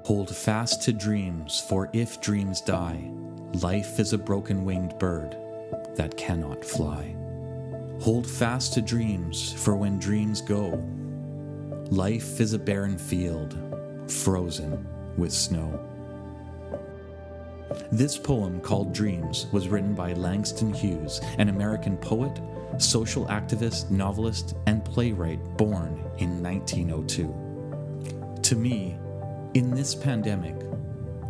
Hold fast to dreams, for if dreams die, life is a broken-winged bird that cannot fly. Hold fast to dreams, for when dreams go, life is a barren field, frozen with snow. This poem, called Dreams, was written by Langston Hughes, an American poet, social activist, novelist, and playwright born in 1902. To me, in this pandemic,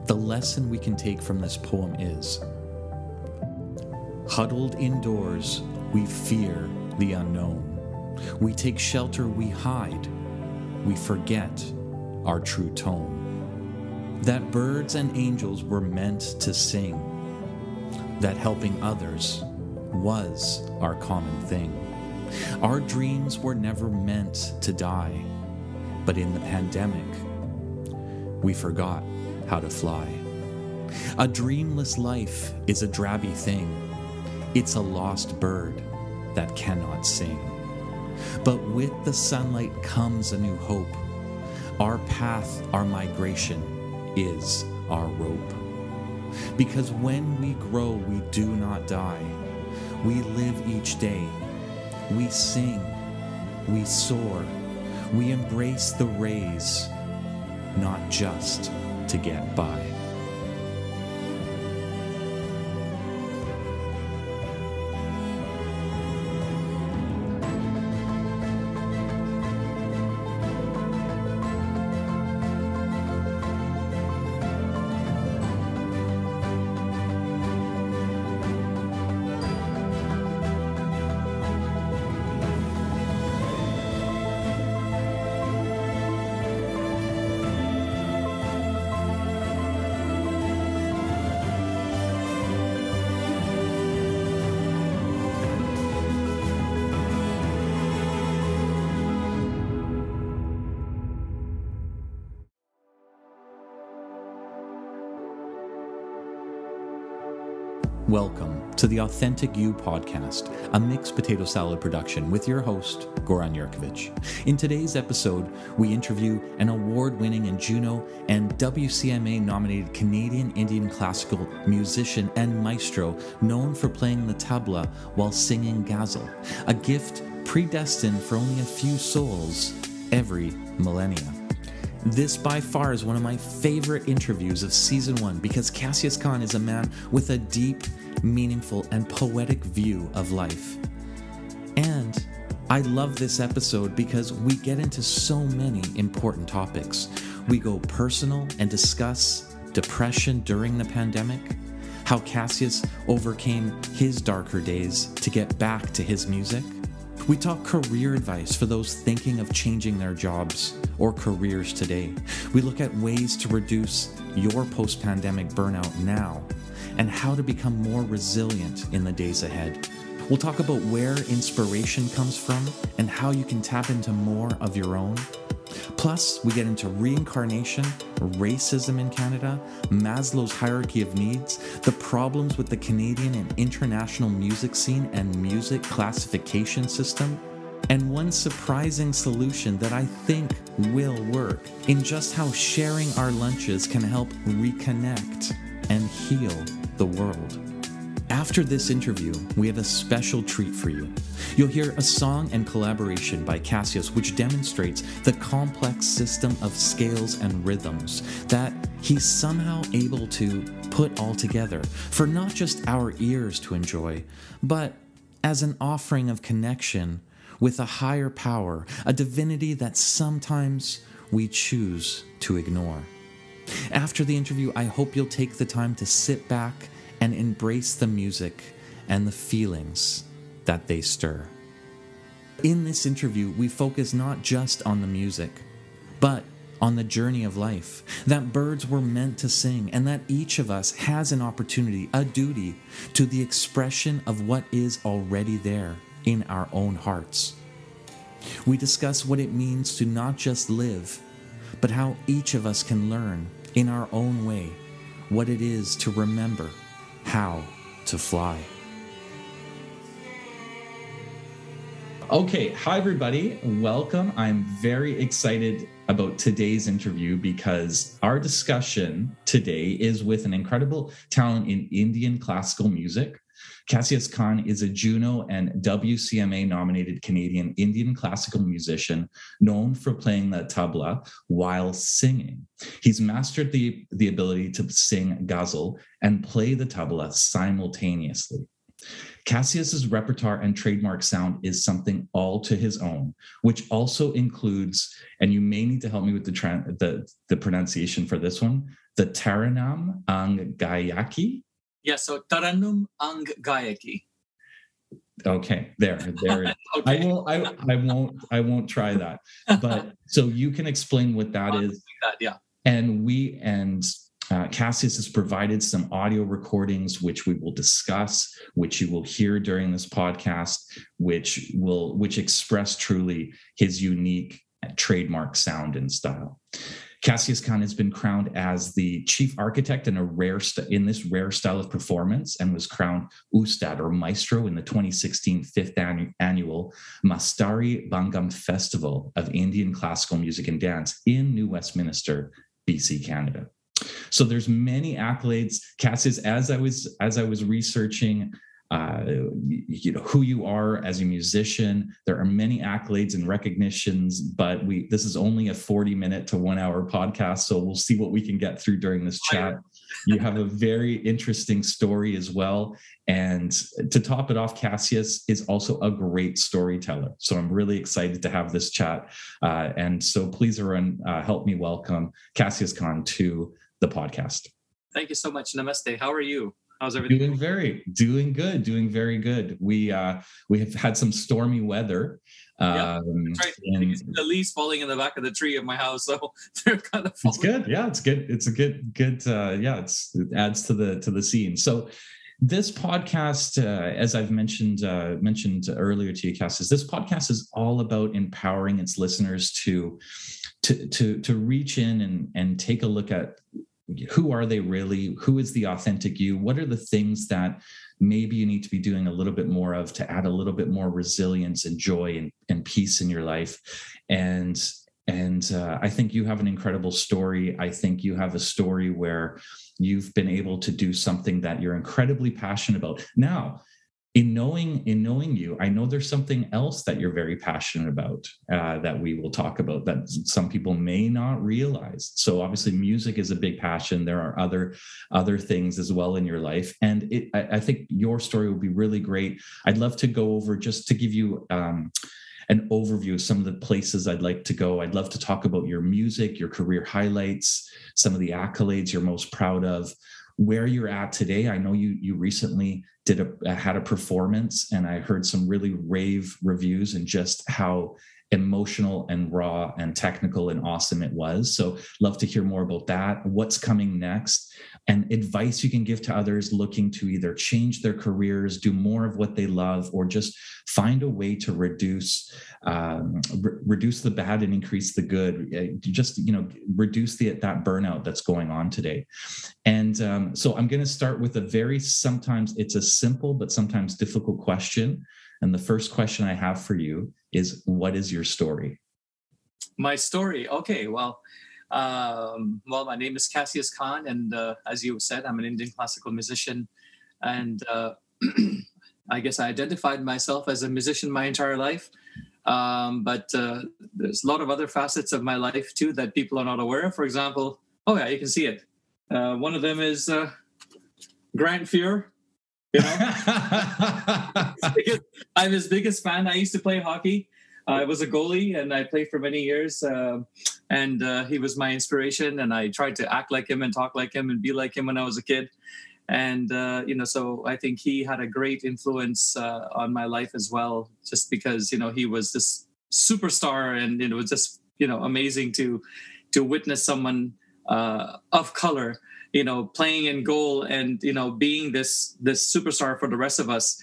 the lesson we can take from this poem is: huddled indoors, we fear the unknown. We take shelter, we hide. We forget our true tone. That birds and angels were meant to sing. That helping others was our common thing. Our dreams were never meant to die. But in the pandemic, we forgot how to fly. A dreamless life is a drabby thing. It's a lost bird that cannot sing. But with the sunlight comes a new hope. Our path, our migration is our rope. Because when we grow, we do not die. We live each day. We sing. We soar. We embrace the rays, not just to get by. Welcome to the Authentic You podcast, a mixed potato salad production with your host, Goran Yurkovich. In today's episode, we interview an award-winning and Juno and WCMA-nominated Canadian Indian classical musician and maestro known for playing the tabla while singing Ghazal, a gift predestined for only a few souls every millennia. This by far is one of my favorite interviews of season 1 because Cassius Khan is a man with a deep, meaningful, and poetic view of life. And I love this episode because we get into so many important topics. We go personal and discuss depression during the pandemic, how Cassius overcame his darker days to get back to his music. We talk career advice for those thinking of changing their jobs or careers today. We look at ways to reduce your post-pandemic burnout now and how to become more resilient in the days ahead. We'll talk about where inspiration comes from and how you can tap into more of your own. Plus, we get into reincarnation, racism in Canada, Maslow's hierarchy of needs, the problems with the Canadian and international music scene and music classification system, and one surprising solution that I think will work in just how sharing our lunches can help reconnect and heal the world. After this interview, we have a special treat for you. You'll hear a song and collaboration by Cassius which demonstrates the complex system of scales and rhythms that he's somehow able to put all together for not just our ears to enjoy, but as an offering of connection with a higher power, a divinity that sometimes we choose to ignore. After the interview, I hope you'll take the time to sit back and embrace the music and the feelings that they stir. In this interview, we focus not just on the music, but on the journey of life, that birds were meant to sing, and that each of us has an opportunity, a duty, to the expression of what is already there in our own hearts. We discuss what it means to not just live, but how each of us can learn in our own way what it is to remember how to fly. Okay, hi everybody, welcome. I'm very excited about today's interview because our discussion today is with an incredible talent in Indian classical music. Cassius Khan is a Juno and WCMA nominated Canadian Indian classical musician known for playing the tabla while singing. He's mastered the ability to sing Ghazal and play the tabla simultaneously. Cassius's repertoire and trademark sound is something all to his own, which also includes, and you may need to help me with the pronunciation for this one, the Taranam ang Gayaki. Yeah, so Taranum ang Gayaki. Okay, there. Okay. I won't try that. But so you can explain what that is. Yeah. And Cassius has provided some audio recordings, which we will discuss, which you will hear during this podcast, which express truly his unique trademark sound and style. Cassius Khan has been crowned as the chief architect in in this rare style of performance and was crowned Ustad or Maestro in the 2016 fifth annual Mastari Bangam Festival of Indian Classical Music and Dance in New Westminster, BC, Canada. So there's many accolades. Cassius, as I was researching who you are as a musician, there are many accolades and recognitions, but this is only a 40-minute to 1 hour podcast, so we'll see what we can get through during this chat. You have a very interesting story as well, and to top it off, Cassius is also a great storyteller, so I'm really excited to have this chat, and so please everyone help me welcome Cassius Khan to the podcast. Thank you so much. Namaste. How are you? How's everything? Doing very good. We have had some stormy weather. Yeah, that's right. And the leaves falling in the back of the tree of my house, so they're kind of falling. It's good. Yeah, it's good. It's a good. It adds to the scene. So this podcast, as I've mentioned earlier to you, Cassius, this podcast is all about empowering its listeners to reach in and take a look at who are they really? Who is the authentic you? What are the things that maybe you need to be doing a little bit more of to add a little bit more resilience and joy and peace in your life? And I think you have an incredible story. I think you have a story where you've been able to do something that you're incredibly passionate about. Now, in knowing you, I know there's something else that you're very passionate about that we will talk about that some people may not realize. So obviously music is a big passion. There are other things as well in your life. And I think your story will be really great. I'd love to go over just to give you an overview of some of the places I'd like to go. I'd love to talk about your music, your career highlights, some of the accolades you're most proud of, where you're at today. I know you recently had a performance, and I heard some really rave reviews and just how emotional and raw and technical and awesome it was. So love to hear more about that, what's coming next, and advice you can give to others looking to either change their careers, do more of what they love, or just find a way to reduce the bad and increase the good. Just reduce that burnout that's going on today. And so I'm going to start with sometimes it's a simple but sometimes difficult question. And the first question I have for you is, what is your story? My story. Okay. Well, my name is Cassius Khan, and as you said, I'm an Indian classical musician, and I guess I identified myself as a musician my entire life. But there's a lot of other facets of my life too that people are not aware of. For example, you can see it. One of them is Grant Fuhr. I'm his biggest fan. I used to play hockey. I was a goalie, and I played for many years. And he was my inspiration. And I tried to act like him and talk like him and be like him when I was a kid. And so I think he had a great influence on my life as well, just because he was this superstar, and it was just amazing to witness someone of color playing in goal and, being this superstar for the rest of us,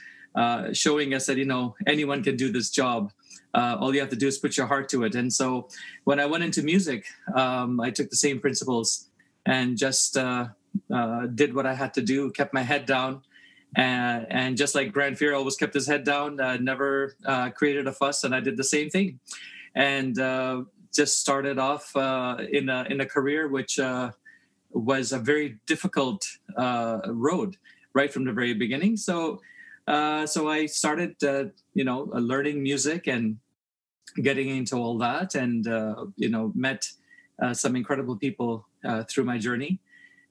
showing us that, anyone can do this job. All you have to do is put your heart to it. And so when I went into music, I took the same principles and just did what I had to do, kept my head down, And just like Grand Fear always kept his head down, never created a fuss, and I did the same thing. And just started off in a career which was a very difficult road right from the very beginning. So I started, learning music and getting into all that, and met some incredible people through my journey.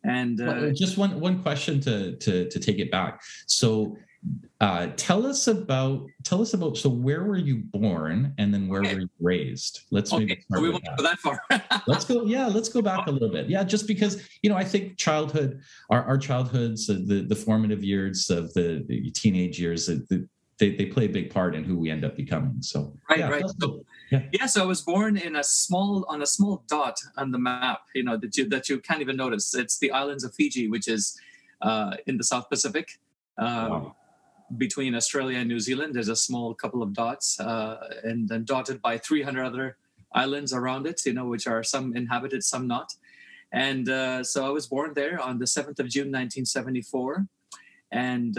And just one question to take it back. So tell us about. So where were you born, and then where were you raised? Let's maybe start we with won't go that far. Let's go back a little bit. Yeah, just because I think childhood, our childhoods, the formative years of the teenage years, they play a big part in who we end up becoming. So right. So I was born on a small dot on the map, that you can't even notice. It's the islands of Fiji, which is in the South Pacific. Wow. Between Australia and New Zealand. There's a small couple of dots, and then dotted by 300 other islands around it, which are some inhabited, some not. And so I was born there on the 7th of June, 1974. And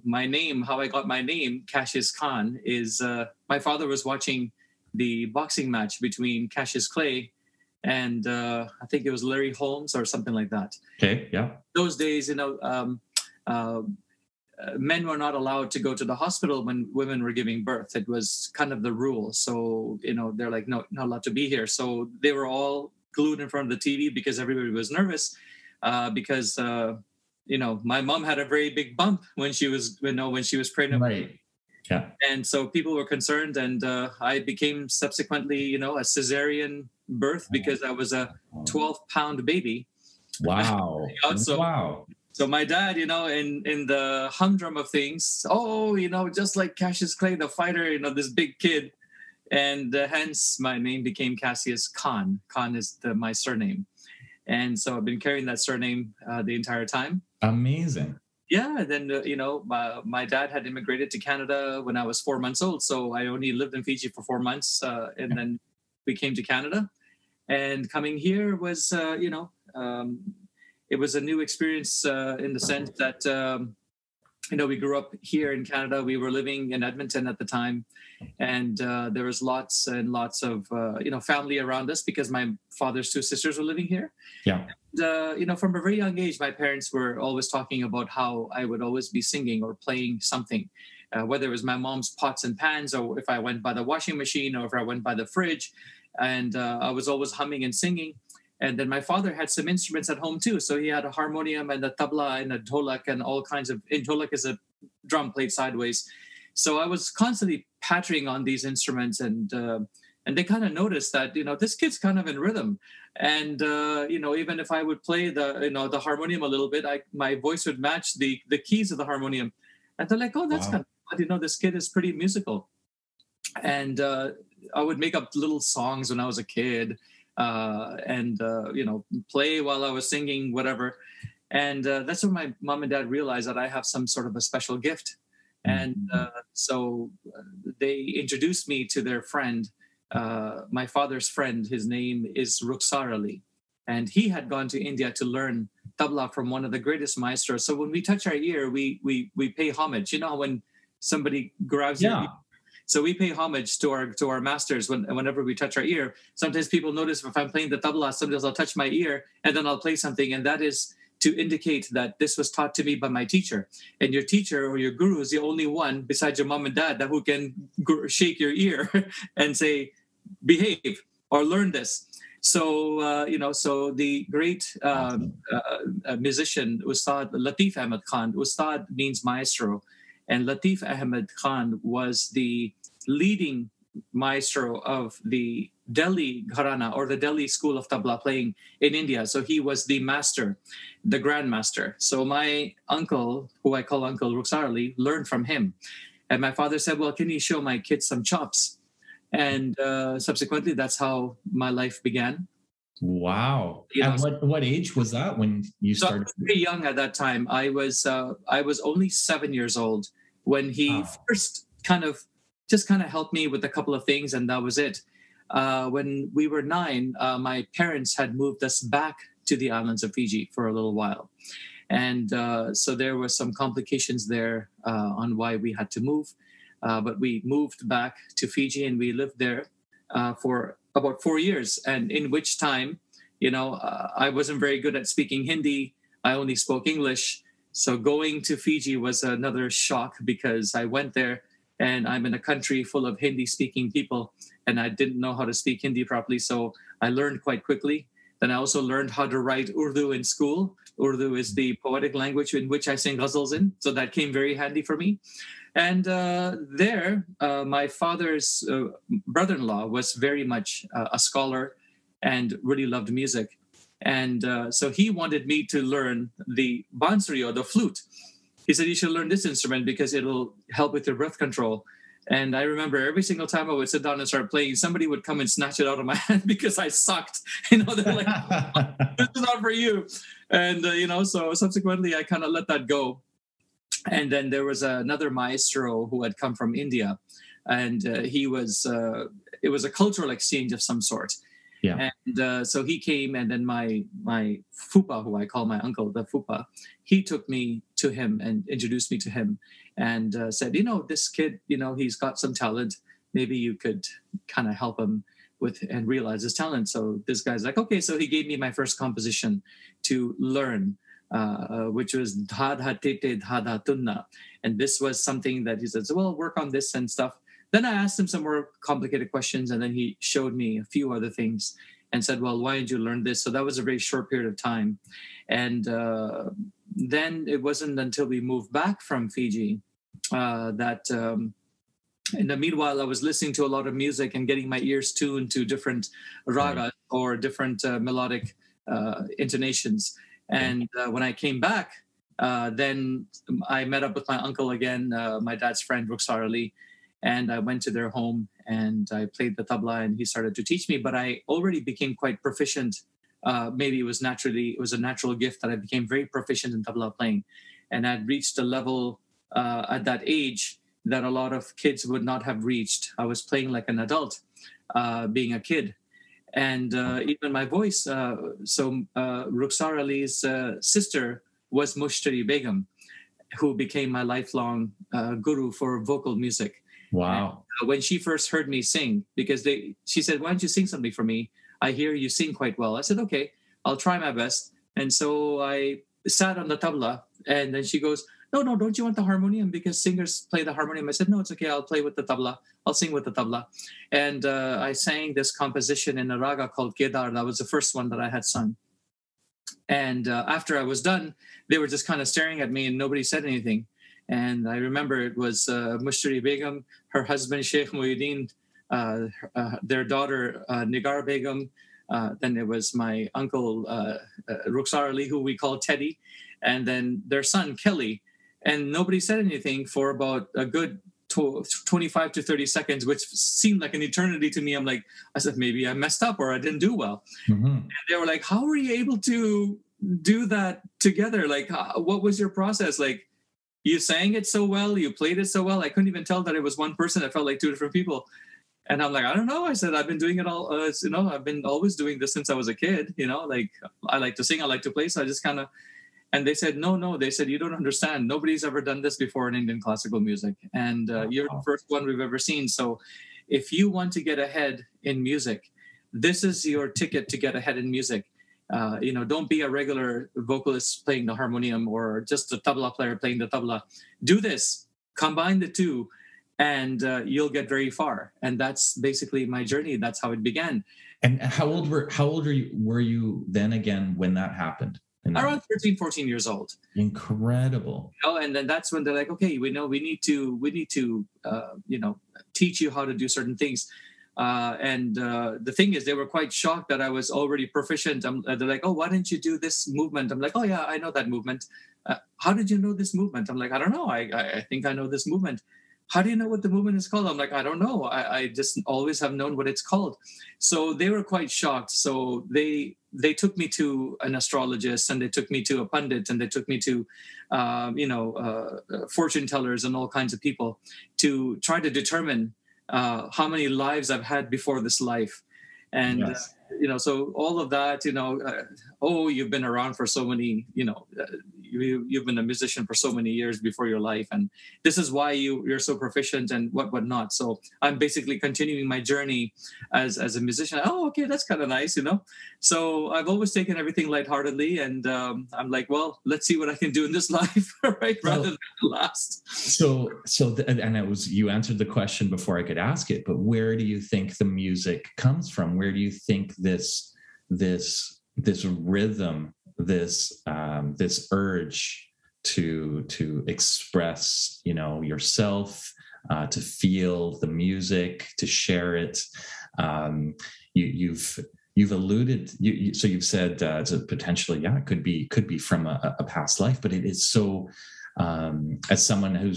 my name, how I got my name, Cassius Khan, is my father was watching the boxing match between Cassius Clay and I think it was Larry Holmes or something like that. Okay, yeah. Those days, men were not allowed to go to the hospital when women were giving birth. It was kind of the rule. So, they're like, no, not allowed to be here. So they were all glued in front of the TV because everybody was nervous because, my mom had a very big bump when she was pregnant. Right. Yeah. And so people were concerned, and I became subsequently, a cesarean birth because I was a 12-pound baby. Wow. Wow. So my dad, in the humdrum of things, just like Cassius Clay, the fighter, this big kid. And hence my name became Cassius Khan. Khan is my surname. And so I've been carrying that surname the entire time. Amazing. Yeah. Then, my dad had immigrated to Canada when I was 4 months old. So I only lived in Fiji for 4 months. And then we came to Canada. And coming here was, it was a new experience in the sense that, we grew up here in Canada. We were living in Edmonton at the time. And there was lots and lots of, family around us because my father's two sisters were living here. Yeah. And, from a very young age, my parents were always talking about how I would always be singing or playing something, whether it was my mom's pots and pans or if I went by the washing machine or if I went by the fridge. And I was always humming and singing. And then my father had some instruments at home too. So he had a harmonium and a tabla and a dholak and all kinds of. And dholak is a drum played sideways. So I was constantly pattering on these instruments, and they kind of noticed that this kid's kind of in rhythm. And even if I would play the harmonium a little bit, my voice would match the keys of the harmonium. And they're like, oh, that's kind of odd. This kid is pretty musical. And I would make up little songs when I was a kid. And play while I was singing, whatever. And that's when my mom and dad realized that I have some sort of a special gift. And so they introduced me to their friend, my father's friend. His name is Rukhsar Ali. And he had gone to India to learn tabla from one of the greatest maestros. So when we touch our ear, we pay homage. When somebody grabs your ear. So we pay homage to our masters whenever we touch our ear. Sometimes people notice if I'm playing the tabla, sometimes I'll touch my ear and then I'll play something. And that is to indicate that this was taught to me by my teacher. And your teacher or your guru is the only one besides your mom and dad who can shake your ear and say, behave or learn this. So, so the great musician, Ustad Latif Ahmed Khan, Ustad means maestro. And Latif Ahmed Khan was the leading maestro of the Delhi Gharana or the Delhi school of tabla playing in India. So he was the master, the grandmaster. So my uncle, who I call Uncle Rukhsar Ali, learned from him. And my father said, well, can you show my kids some chops? And subsequently, that's how my life began. Wow. At what age was that when you started? I was pretty young at that time. I was only 7 years old when he first kind of helped me with a couple of things, and that was it. When we were 9, my parents had moved us back to the islands of Fiji for a little while. And so there were some complications there on why we had to move. But we moved back to Fiji, and we lived there for about 4 years. And in which time, I wasn't very good at speaking Hindi. I only spoke English. So going to Fiji was another shock, because I went there and I'm in a country full of Hindi-speaking people, and I didn't know how to speak Hindi properly. So I learned quite quickly. Then I also learned how to write Urdu in school. Urdu is the poetic language in which I sing ghazals in. So that came very handy for me. And there, my father's brother-in-law was very much a scholar and really loved music. And so he wanted me to learn the bansuri, or the flute. He said, you should learn this instrument because it'll help with your breath control. And I remember every single time I would sit down and start playing, somebody would come and snatch it out of my hand because I sucked. They're like, this is not for you. And, so subsequently I kind of let that go. And then there was another maestro who had come from India. And it was a cultural exchange of some sort. Yeah. And so he came, and then my fupa, who I call my uncle, the fupa, he took me to him and introduced me to him, and said, this kid, he's got some talent. Maybe you could kind of help him with and realize his talent. So this guy's like, okay. So he gave me my first composition to learn, which was Dhad Hatete Dhada Tunna. And this was something that he said, well, work on this and stuff. Then I asked him some more complicated questions, and then he showed me a few other things and said, well, why did you learn this? So that was a very short period of time. And then it wasn't until we moved back from Fiji that in the meanwhile, I was listening to a lot of music and getting my ears tuned to different ragas or different melodic intonations. And when I came back, then I met up with my uncle again, my dad's friend, Rukhsar Ali. And I went to their home and I played the tabla, and he started to teach me. But I already became quite proficient. Maybe it was a natural gift that I became very proficient in tabla playing. And I'd reached a level at that age that a lot of kids would not have reached. I was playing like an adult, being a kid. And even my voice. Rukhsar Ali's sister was Mushtari Begum, who became my lifelong guru for vocal music. Wow. And when she first heard me sing, because she said, why don't you sing something for me? I hear you sing quite well. I said, okay, I'll try my best. And so I sat on the tabla, and then she goes, no, don't you want the harmonium? Because singers play the harmonium. I said, no, it's okay. I'll play with the tabla. I'll sing with the tabla. And I sang this composition in a raga called Kedar. That was the first one that I had sung. And after I was done, they were just kind of staring at me, and nobody said anything. And I remember it was Mushtari Begum, her husband Sheikh Muhyiddin, their daughter Nigar Begum. Then it was my uncle Rukhsar Ali, who we call Teddy, and then their son Kelly. And nobody said anything for about a good 25 to 30 seconds, which seemed like an eternity to me. I said, maybe I messed up or I didn't do well. Mm-hmm. And they were like, how were you able to do that together? What was your process? You sang it so well, you played it so well. I couldn't even tell that it was one person. It felt like two different people. And I'm like, I don't know. I said, I've been doing it all. I've been always doing this since I was a kid. I like to sing, I like to play. So I just kind of, and they said, no. They said, you don't understand. Nobody's ever done this before in Indian classical music. And you're the first one we've ever seen. So if you want to get ahead in music, this is your ticket to get ahead in music. Don't be a regular vocalist playing the harmonium or just a tabla player playing the tabla. Do this, combine the two, and you'll get very far. And that's basically my journey. That's how it began. And how old were you then again when that happened? Around 13, 14 years old. Incredible. And then that's when they're like, okay, we need to teach you how to do certain things. And the thing is, they were quite shocked that I was already proficient. They're like, oh, why didn't you do this movement? I'm like, oh, yeah, I know that movement. How did you know this movement? I'm like, I don't know. I think I know this movement. How do you know what the movement is called? I'm like, I don't know. I just always have known what it's called. So they were quite shocked. So they took me to an astrologist, and they took me to a pundit, and they took me to, fortune tellers and all kinds of people to try to determine how many lives I've had before this life. And, so all of that, you've been around for so many, you've been a musician for so many years before your life, and this is why you're so proficient and whatnot. So I'm basically continuing my journey as a musician. Oh, okay, that's kind of nice, So I've always taken everything lightheartedly, and I'm like, well, let's see what I can do in this life, right? Rather than the last. And it was, you answered the question before I could ask it, but where do you think the music comes from? Where do you think this rhythm, this urge to express, yourself, to feel the music, to share it? You've alluded, so you've said potentially, it could be from a past life, but it is so. As someone who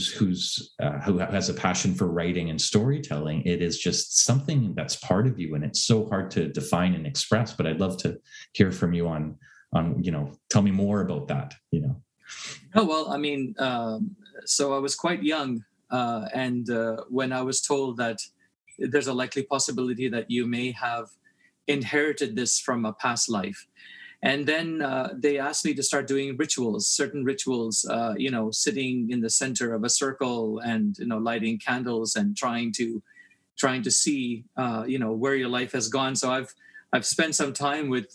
has a passion for writing and storytelling, it is just something that's part of you, and it's so hard to define and express. But I'd love to hear from you on tell me more about that. Oh well, I mean, so I was quite young, and when I was told that there's a likely possibility that you may have inherited this from a past life. And then they asked me to start doing certain rituals, sitting in the center of a circle and, lighting candles and trying to see, where your life has gone. So I've spent some time with,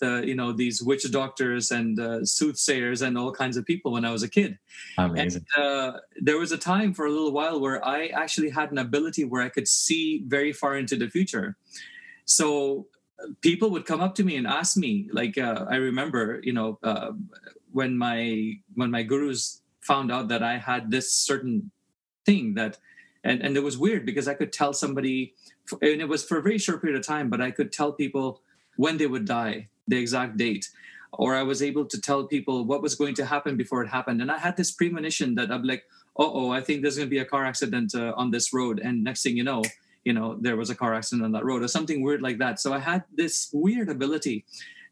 these witch doctors and soothsayers and all kinds of people when I was a kid. Amazing. And there was a time for a little while where I actually had an ability where I could see very far into the future. So people would come up to me and ask me, like, I remember, when my gurus found out that I had this certain thing and it was weird because I could tell somebody, and it was for a very short period of time, but I could tell people when they would die, the exact date, or I was able to tell people what was going to happen before it happened. And I had this premonition that I'm like, I think there's going to be a car accident on this road. And next thing you know, there was a car accident on that road or something weird like that. So I had this weird ability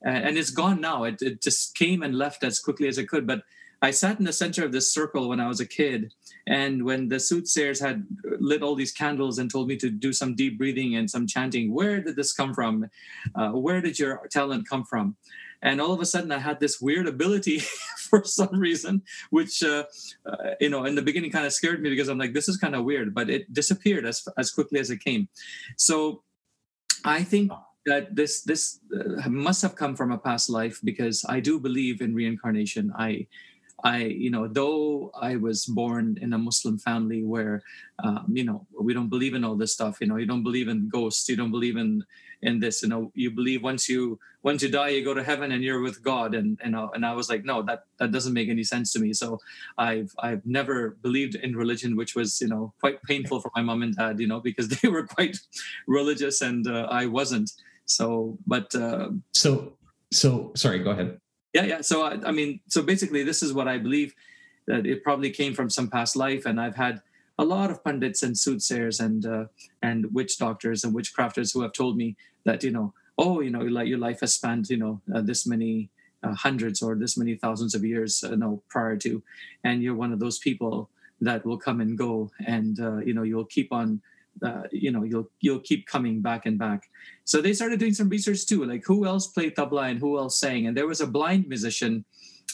and it's gone now. It just came and left as quickly as it could. But I sat in the center of this circle when I was a kid. And when the soothsayers had lit all these candles and told me to do some deep breathing and some chanting, where did this come from? Where did your talent come from? And all of a sudden I had this weird ability for some reason, which, in the beginning kind of scared me because I'm like, this is kind of weird, but it disappeared as quickly as it came. So I think that this must have come from a past life because I do believe in reincarnation. I though I was born in a Muslim family where, we don't believe in all this stuff, you don't believe in ghosts, you don't believe in this, you believe once you die, you go to heaven and you're with God. And I was like, no, that doesn't make any sense to me. So I've never believed in religion, which was, quite painful for my mom and dad, because they were quite religious and I wasn't. So, but, so sorry, go ahead. Yeah. So, so basically this is what I believe, that it probably came from some past life. And I've had a lot of pundits and soothsayers and witch doctors and witchcrafters who have told me that, like your life has spanned, this many hundreds or this many thousands of years, prior to, and you're one of those people that will come and go and, you'll keep on, you'll keep coming back and back. So they started doing some research too, like who else played tabla and who else sang. And there was a blind musician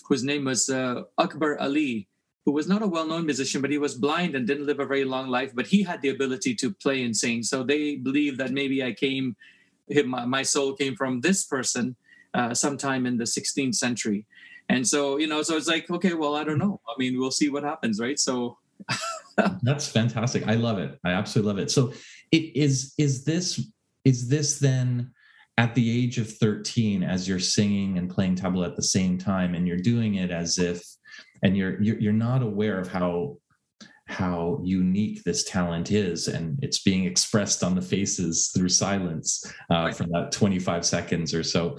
whose name was Akbar Ali, who was not a well-known musician, but he was blind and didn't live a very long life, but he had the ability to play and sing. So they believe that maybe my soul came from this person sometime in the 16th century. And so, so it's like, okay, well, I don't know. I mean, we'll see what happens, right? So that's fantastic. I love it. I absolutely love it. So is this then at the age of 13, as you're singing and playing tabla at the same time, and you're doing it as if, and you're not aware of how unique this talent is, and it's being expressed on the faces through silence for that 25 seconds or so.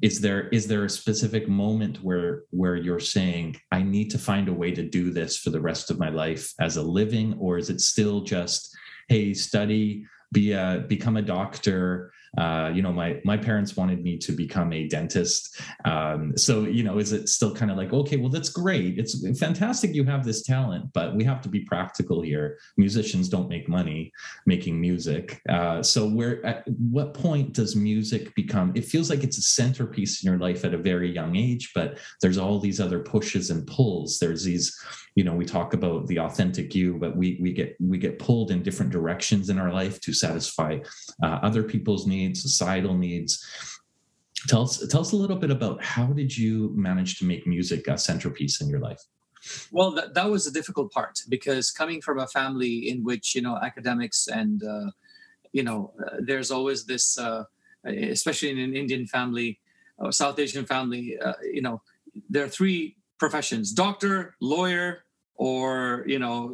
Is there a specific moment where you're saying, I need to find a way to do this for the rest of my life as a living, or is it still just, hey, study, become a doctor. My parents wanted me to become a dentist. So, is it still kind of like, okay, well, that's great. It's fantastic you have this talent, but we have to be practical here. Musicians don't make money making music. So at what point does music become, it feels like it's a centerpiece in your life at a very young age, but there's all these other pushes and pulls. There's these, we talk about the authentic you, but we get pulled in different directions in our life to satisfy other people's needs, societal needs. Tell us a little bit about how did you manage to make music a centerpiece in your life? Well, that was the difficult part, because coming from a family in which, academics and, there's always this, especially in an Indian family or South Asian family, there are three professions: doctor, lawyer, or,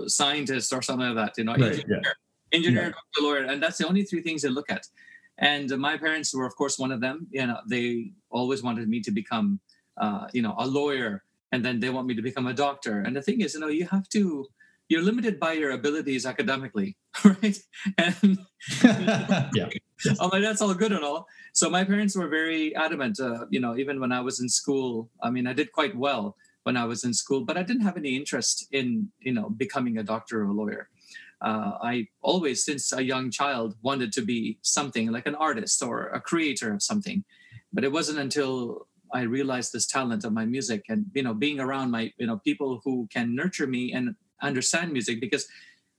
scientist or something like that, engineer, doctor, lawyer. And that's the only three things they look at. And my parents were, of course, one of them. They always wanted me to become, a lawyer, and then they want me to become a doctor. And the thing is, you're limited by your abilities academically, right? And yeah. I'm like, that's all good and all. So my parents were very adamant, even when I was in school. I mean, I did quite well when I was in school, but I didn't have any interest in, becoming a doctor or a lawyer. I always, since a young child, wanted to be something like an artist or a creator of something. But it wasn't until I realized this talent of my music and, being around my, people who can nurture me and understand music. Because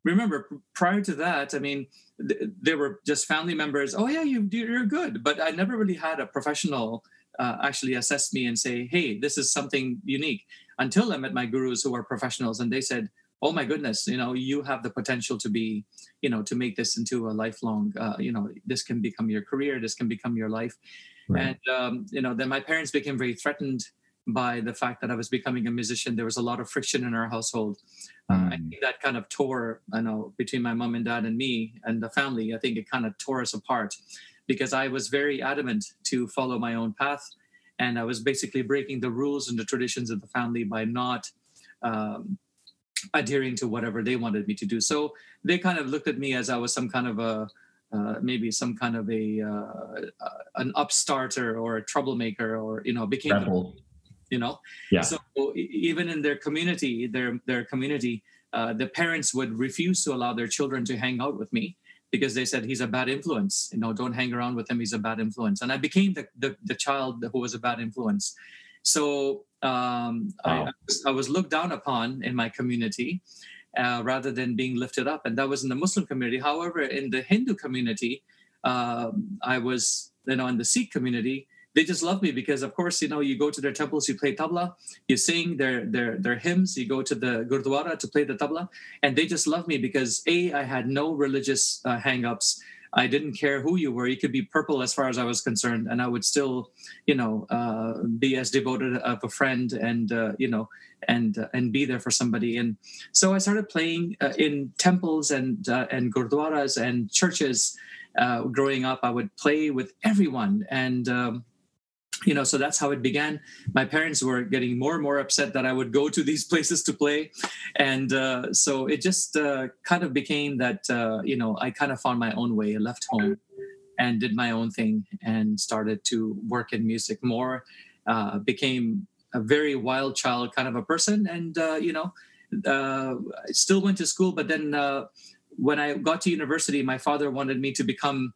remember, prior to that, I mean, they were just family members. Oh yeah, you're good. But I never really had a professional actually assess me and say, hey, this is something unique, until I met my gurus who are professionals. And they said, oh my goodness, you have the potential to be, to make this into a lifelong, this can become your career, this can become your life. Right. And, then my parents became very threatened by the fact that I was becoming a musician. There was a lot of friction in our household. I think that kind of tore, between my mom and dad and me and the family. I think it kind of tore us apart, because I was very adamant to follow my own path. And I was basically breaking the rules and the traditions of the family by not adhering to whatever they wanted me to do. So they kind of looked at me as I was some kind of maybe some kind of an upstarter or a troublemaker, or became rebel. Yeah. So even in their community, the parents would refuse to allow their children to hang out with me, because they said he's a bad influence. Don't hang around with him. He's a bad influence. And I became the child who was a bad influence. So I was looked down upon in my community rather than being lifted up. And that was in the Muslim community. However, in the Hindu community, I was, in the Sikh community, they just love me because, of course, you go to their temples, you play tabla, you sing their hymns, you go to the gurdwara to play the tabla, and they just love me because, I had no religious hang-ups. I didn't care who you were. You could be purple as far as I was concerned, and I would still, be as devoted of a friend and, and be there for somebody. And so I started playing in temples and gurdwaras and churches. Growing up, I would play with everyone, and so that's how it began. My parents were getting more and more upset that I would go to these places to play. And so it just kind of became that, I kind of found my own way. I left home and did my own thing and started to work in music more, became a very wild child kind of a person. And, I still went to school, but then when I got to university, my father wanted me to become,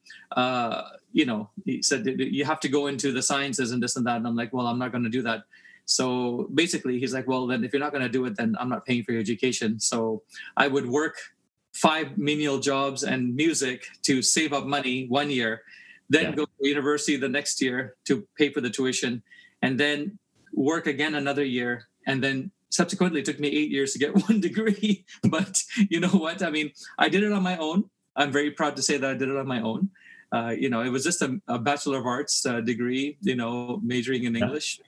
he said, you have to go into the sciences and this and that. And I'm like, well, I'm not going to do that. So basically, he's like, well, then if you're not going to do it, then I'm not paying for your education. So I would work 5 menial jobs and music to save up money 1 year, then go to university the next year to pay for the tuition, and then work again another year. And then subsequently, it took me 8 years to get 1 degree. But you know what? I mean, I did it on my own. I'm very proud to say that I did it on my own. It was just a Bachelor of Arts degree, majoring in English.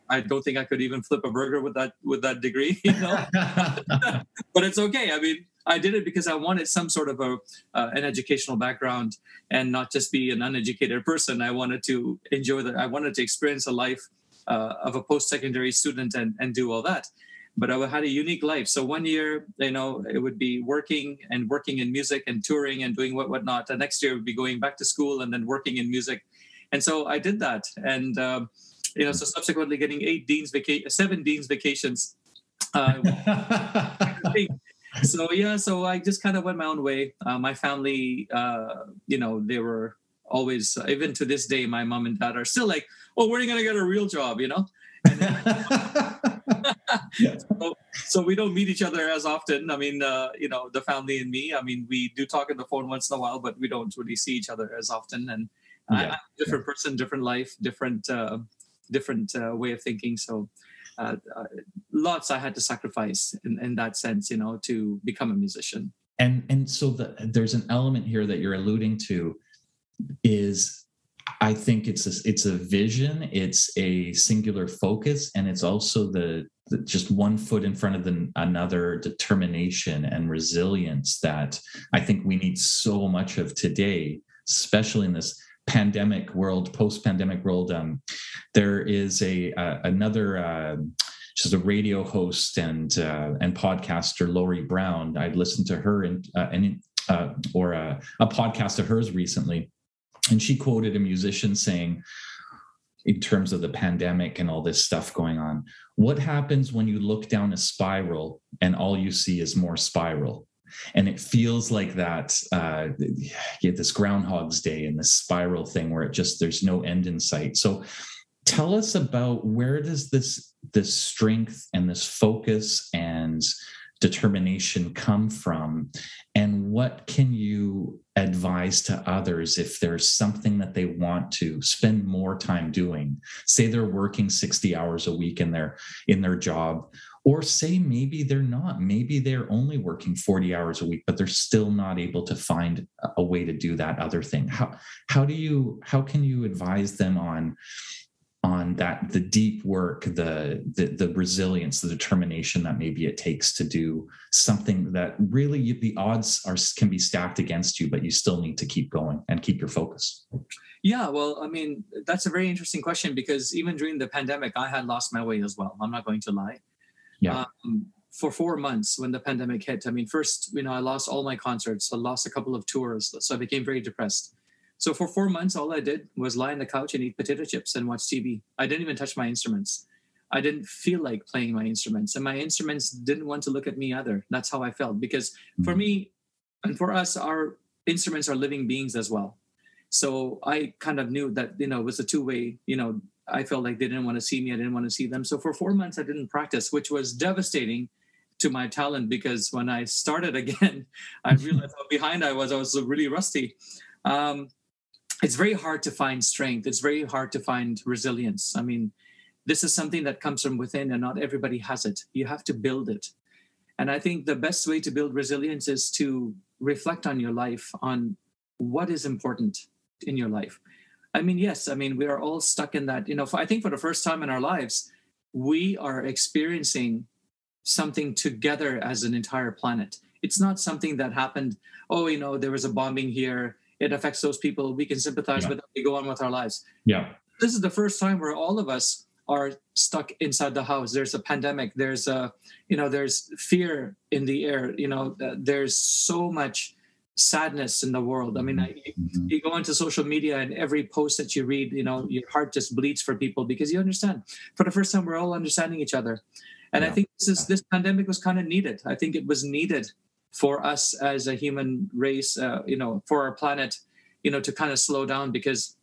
I don't think I could even flip a burger with that degree, But it's okay. I mean, I did it because I wanted some sort of an educational background and not just be an uneducated person. I wanted to enjoy that. I wanted to experience a life of a post-secondary student and do all that. but I had a unique life. So one year, it would be working in music and touring and doing whatnot. The next year would be going back to school and then working in music. And so I did that. And, so subsequently getting 7 Dean's vacations. So I just kind of went my own way. My family, they were always, even to this day, my mom and dad are still like, oh, when are you going to get a real job, So we don't meet each other as often. I mean, the family and me, I mean, we do talk on the phone once in a while, but we don't really see each other as often. And I'm a different person, different life, different way of thinking. So lots I had to sacrifice in that sense, to become a musician. And so there's an element here that you're alluding to is, I think it's a vision, it's a singular focus, and it's also the just one foot in front of another determination and resilience that I think we need so much of today, especially in this pandemic world, post-pandemic world. There is another she's a radio host and podcaster, Lori Brown. I'd listened to her or a podcast of hers recently, and she quoted a musician saying, in terms of the pandemic and all this stuff going on, what happens when you look down a spiral and all you see is more spiral? And it feels like that, this Groundhog's Day and this spiral thing where there's no end in sight. So tell us about, where does this strength and this focus and determination come from? And what can you advise to others if there's something that they want to spend more time doing? Say they're working 60 hours a week in their job, or say maybe they're not. Maybe they're only working 40 hours a week, but they're still not able to find a way to do that other thing. How can you advise them on that, the deep work, the resilience, the determination that maybe it takes to do something that really the odds can be stacked against you, but you still need to keep going and keep your focus? Yeah, well, I mean, that's a very interesting question, because even during the pandemic, I had lost my way as well. I'm not going to lie. Yeah. For 4 months when the pandemic hit, I mean, first, I lost all my concerts. I lost a couple of tours. So I became very depressed. So for 4 months, all I did was lie on the couch and eat potato chips and watch TV. I didn't even touch my instruments. I didn't feel like playing my instruments, and my instruments didn't want to look at me either. That's how I felt, because for me and for us, our instruments are living beings as well. So I kind of knew that, it was a two-way, I felt like they didn't want to see me. I didn't want to see them. So for 4 months, I didn't practice, which was devastating to my talent, because when I started again, I realized how behind I was. I was really rusty. It's very hard to find strength. It's very hard to find resilience. I mean, this is something that comes from within, and not everybody has it. You have to build it. And I think the best way to build resilience is to reflect on your life, on what is important in your life. I mean, yes, we are all stuck in that, I think for the first time in our lives, we are experiencing something together as an entire planet. It's not something that happened, there was a bombing here, it affects those people, we can sympathize with them, we go on with our lives. Yeah. This is the first time where all of us are stuck inside the house. There's a pandemic, there's there's fear in the air, there's so much sadness in the world. I mean, you go into social media, and every post that you read, your heart just bleeds for people, because you understand. For the first time, we're all understanding each other. And I think this pandemic was kind of needed. I think it was needed for us as a human race, for our planet, to kind of slow down, because,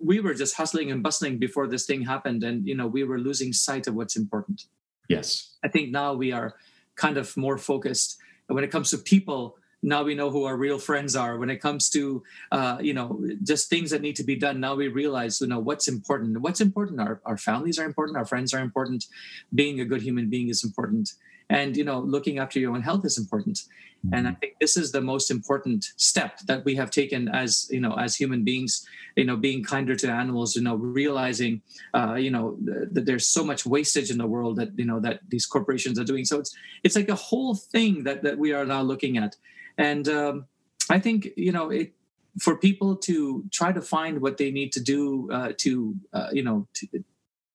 we were just hustling and bustling before this thing happened, and, we were losing sight of what's important. Yes. I think now we are kind of more focused. And when it comes to people, now we know who our real friends are. When it comes to, just things that need to be done, now we realize, what's important. What's important? Our families are important. Our friends are important. Being a good human being is important. And, looking after your own health is important. And I think this is the most important step that we have taken as human beings, being kinder to animals, realizing, that there's so much wastage in the world that, that these corporations are doing. So it's like a whole thing that we are now looking at. And I think, for people to try to find what they need to do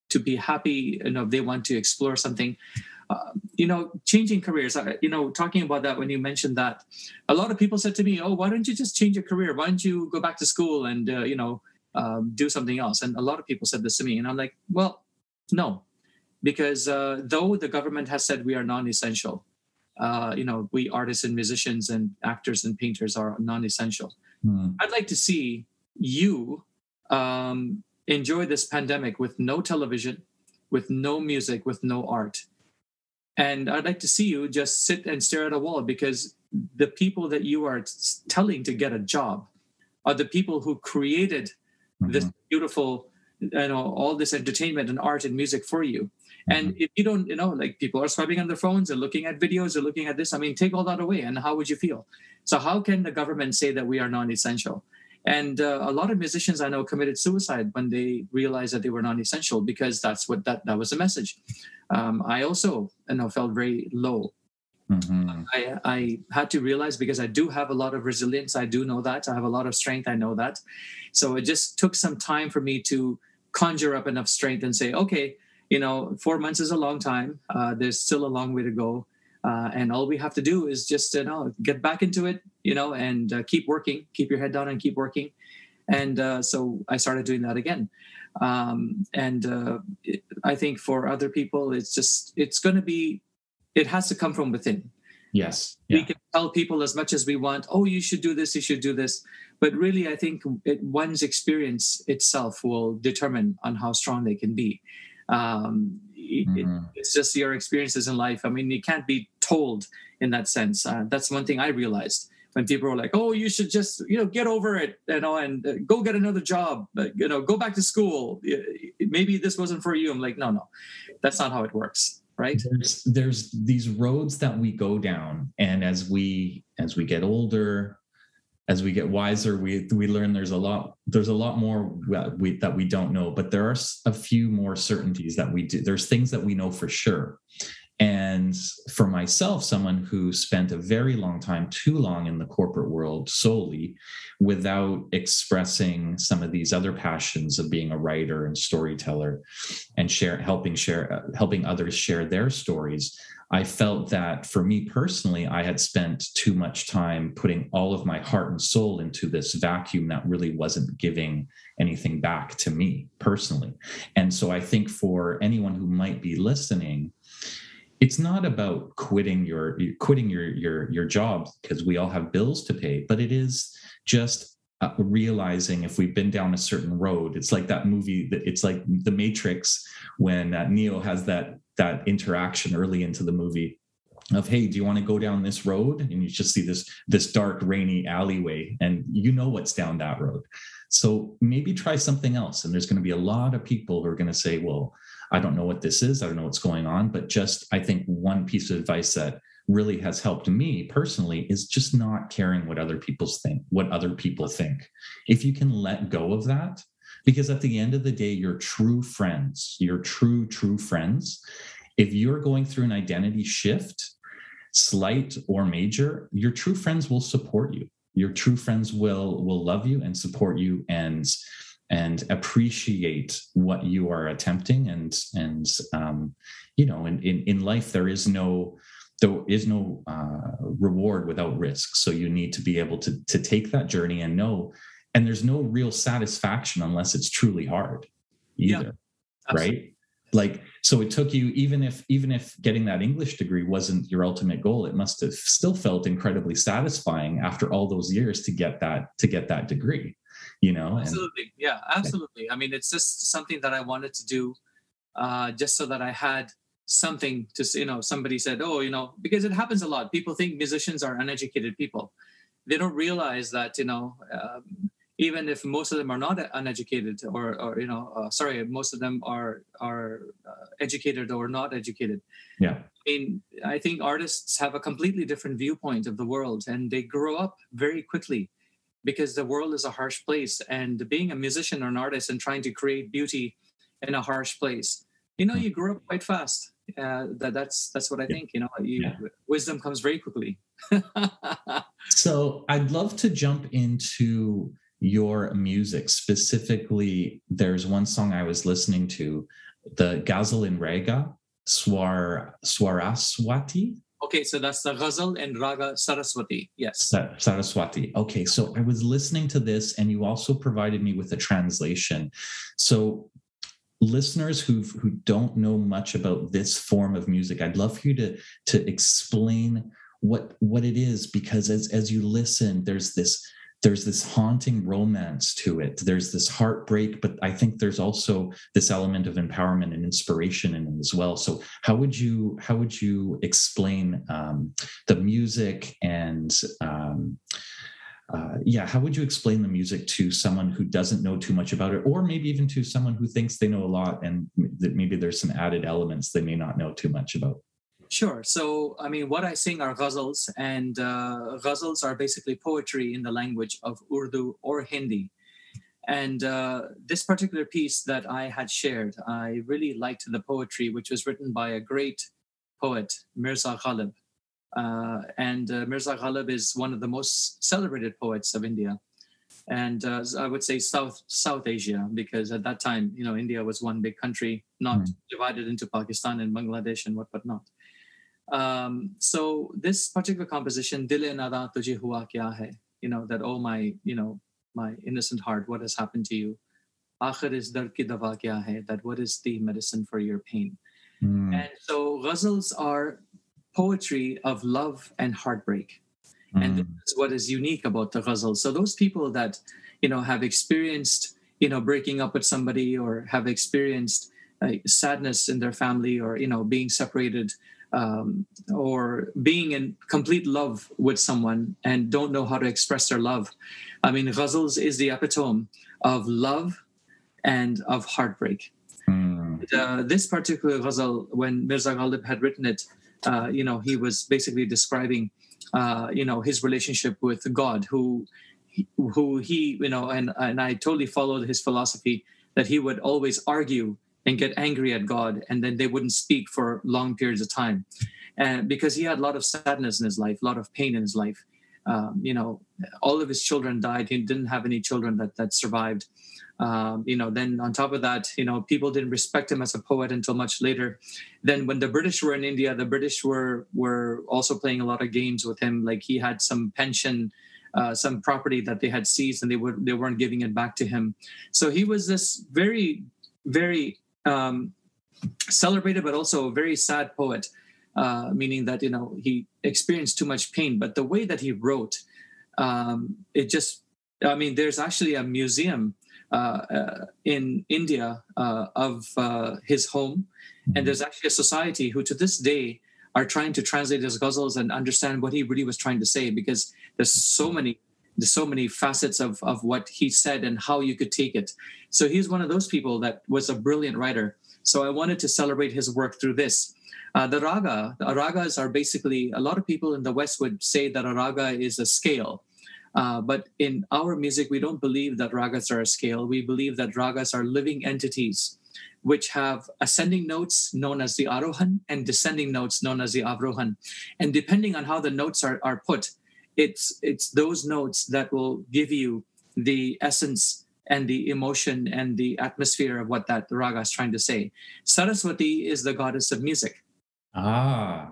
to to be happy, if they want to explore something, changing careers. Talking about that, when you mentioned that, a lot of people said to me, "Oh, why don't you just change your career? Why don't you go back to school and do something else?" And a lot of people said this to me, and I'm like, well, no, because though the government has said we are non-essential, we artists and musicians and actors and painters are non-essential. I'd like to see you enjoy this pandemic with no television, with no music, with no art. And I'd like to see you just sit and stare at a wall, because the people that you are telling to get a job are the people who created this beautiful, all this entertainment and art and music for you. And if you don't, like, people are swiping on their phones and looking at videos or looking at this, I mean, take all that away, and how would you feel? So how can the government say that we are non-essential? And a lot of musicians I know committed suicide when they realized that they were non-essential, because that's what that was the message. I also, felt very low. I had to realize, because I do have a lot of resilience. I do know that. I have a lot of strength. I know that. So it just took some time for me to conjure up enough strength and say, okay, 4 months is a long time. There's still a long way to go. And all we have to do is just, get back into it, and keep working, keep your head down and keep working. And so I started doing that again. I think for other people, it has to come from within. Yes. Yeah. We can tell people as much as we want, oh, you should do this, you should do this. But really, I think one's experience itself will determine on how strong they can be. It's just your experiences in life. I mean, you can't be told in that sense. That's one thing I realized when people were like, "Oh, you should just get over it, and go get another job, go back to school. Maybe this wasn't for you." I'm like, no, that's not how it works, right? There's these roads that we go down, and as we get older, as we get wiser, we learn there's a lot more that we don't know, but there are a few more certainties that we do. There's things that we know for sure. And for myself, someone who spent a very long time, too long, in the corporate world solely, without expressing some of these other passions of being a writer and storyteller and helping others share their stories, I felt that for me personally, I had spent too much time putting all of my heart and soul into this vacuum that really wasn't giving anything back to me personally. And so I think for anyone who might be listening, it's not about quitting your job, because we all have bills to pay, but it is just realizing if we've been down a certain road. It's like that movie, it's like The Matrix, when Neo has that interaction early into the movie of, hey, do you want to go down this road? And you just see this dark, rainy alleyway, and what's down that road. So maybe try something else. And there's going to be a lot of people who are going to say, well, I don't know what this is. I don't know what's going on. But I think one piece of advice that really has helped me personally is just not caring what other people think. If you can let go of that, because at the end of the day, your true friends, your true friends, if you're going through an identity shift, slight or major, your true friends will support you. Your true friends will love you and support you and appreciate what you are attempting. And in life, there is no reward without risk. So you need to be able to take that journey and know. And there's no real satisfaction unless it's truly hard either. Yeah, right? Like, so it took you, even if getting that English degree wasn't your ultimate goal, it must have still felt incredibly satisfying after all those years to get that degree, Absolutely. Yeah, absolutely. I mean, it's just something that I wanted to do just so that I had something to, somebody said, oh, because it happens a lot. People think musicians are uneducated people. They don't realize that, even if most of them are not uneducated most of them are educated or not educated. Yeah. I think artists have a completely different viewpoint of the world, and they grow up very quickly because the world is a harsh place. And being a musician or an artist and trying to create beauty in a harsh place, you grow up quite fast. That's what I think. Wisdom comes very quickly. So I'd love to jump into your music. Specifically, there's one song I was listening to the Ghazal in Raga, Swaraswati. Okay, so that's the Ghazal and Raga Saraswati. Yes. Saraswati. Okay, so I was listening to this, and you also provided me with a translation. So, listeners who don't know much about this form of music, I'd love for you to explain what it is, because as you listen, there's this haunting romance to it. There's this heartbreak, but I think there's also this element of empowerment and inspiration in it as well. So how would you explain the music and how would you explain the music to someone who doesn't know too much about it, or maybe even to someone who thinks they know a lot and that maybe there's some added elements they may not know too much about? Sure. So, I mean, what I sing are ghazals, and ghazals are basically poetry in the language of Urdu or Hindi. And this particular piece that I had shared, I really liked the poetry, which was written by a great poet, Mirza Ghalib. And Mirza Ghalib is one of the most celebrated poets of India. And I would say South Asia, because at that time, India was one big country, not divided into Pakistan and Bangladesh and whatnot. So this particular composition, Dil Nada Tujhe Hua Kya Hai, that, oh my innocent heart, what has happened to you? Aakhir is Dard Ki Dawa Kya Hai, that what is the medicine for your pain? And so ghazals are poetry of love and heartbreak. And this is what is unique about the ghazal. So those people that, have experienced, breaking up with somebody, or have experienced sadness in their family, or, being separated, or being in complete love with someone and don't know how to express their love. I mean, ghazals is the epitome of love and of heartbreak. This particular ghazal, when Mirza Ghalib had written it, he was basically describing, his relationship with God, who he, and I totally followed his philosophy that he would always argue and get angry at God, and then they wouldn't speak for long periods of time. And because he had a lot of sadness in his life, a lot of pain in his life. All of his children died. He didn't have any children that survived. Then on top of that, people didn't respect him as a poet until much later. Then when the British were in India, the British were also playing a lot of games with him. Like, he had some pension, some property that they had seized, and they weren't giving it back to him. So he was this very, very celebrated, but also a very sad poet, meaning that, he experienced too much pain. But the way that he wrote, there's actually a museum in India of his home. And there's actually a society who to this day are trying to translate his ghazals and understand what he really was trying to say, because there's so many facets of what he said and how you could take it. So he's one of those people that was a brilliant writer. So I wanted to celebrate his work through this. The ragas are basically, a lot of people in the West would say that a raga is a scale. But in our music, we don't believe that ragas are a scale. We believe that ragas are living entities, which have ascending notes known as the arohan and descending notes known as the avrohan. And depending on how the notes are put, it's those notes that will give you the essence and the emotion and the atmosphere of what that raga is trying to say. Saraswati is the goddess of music.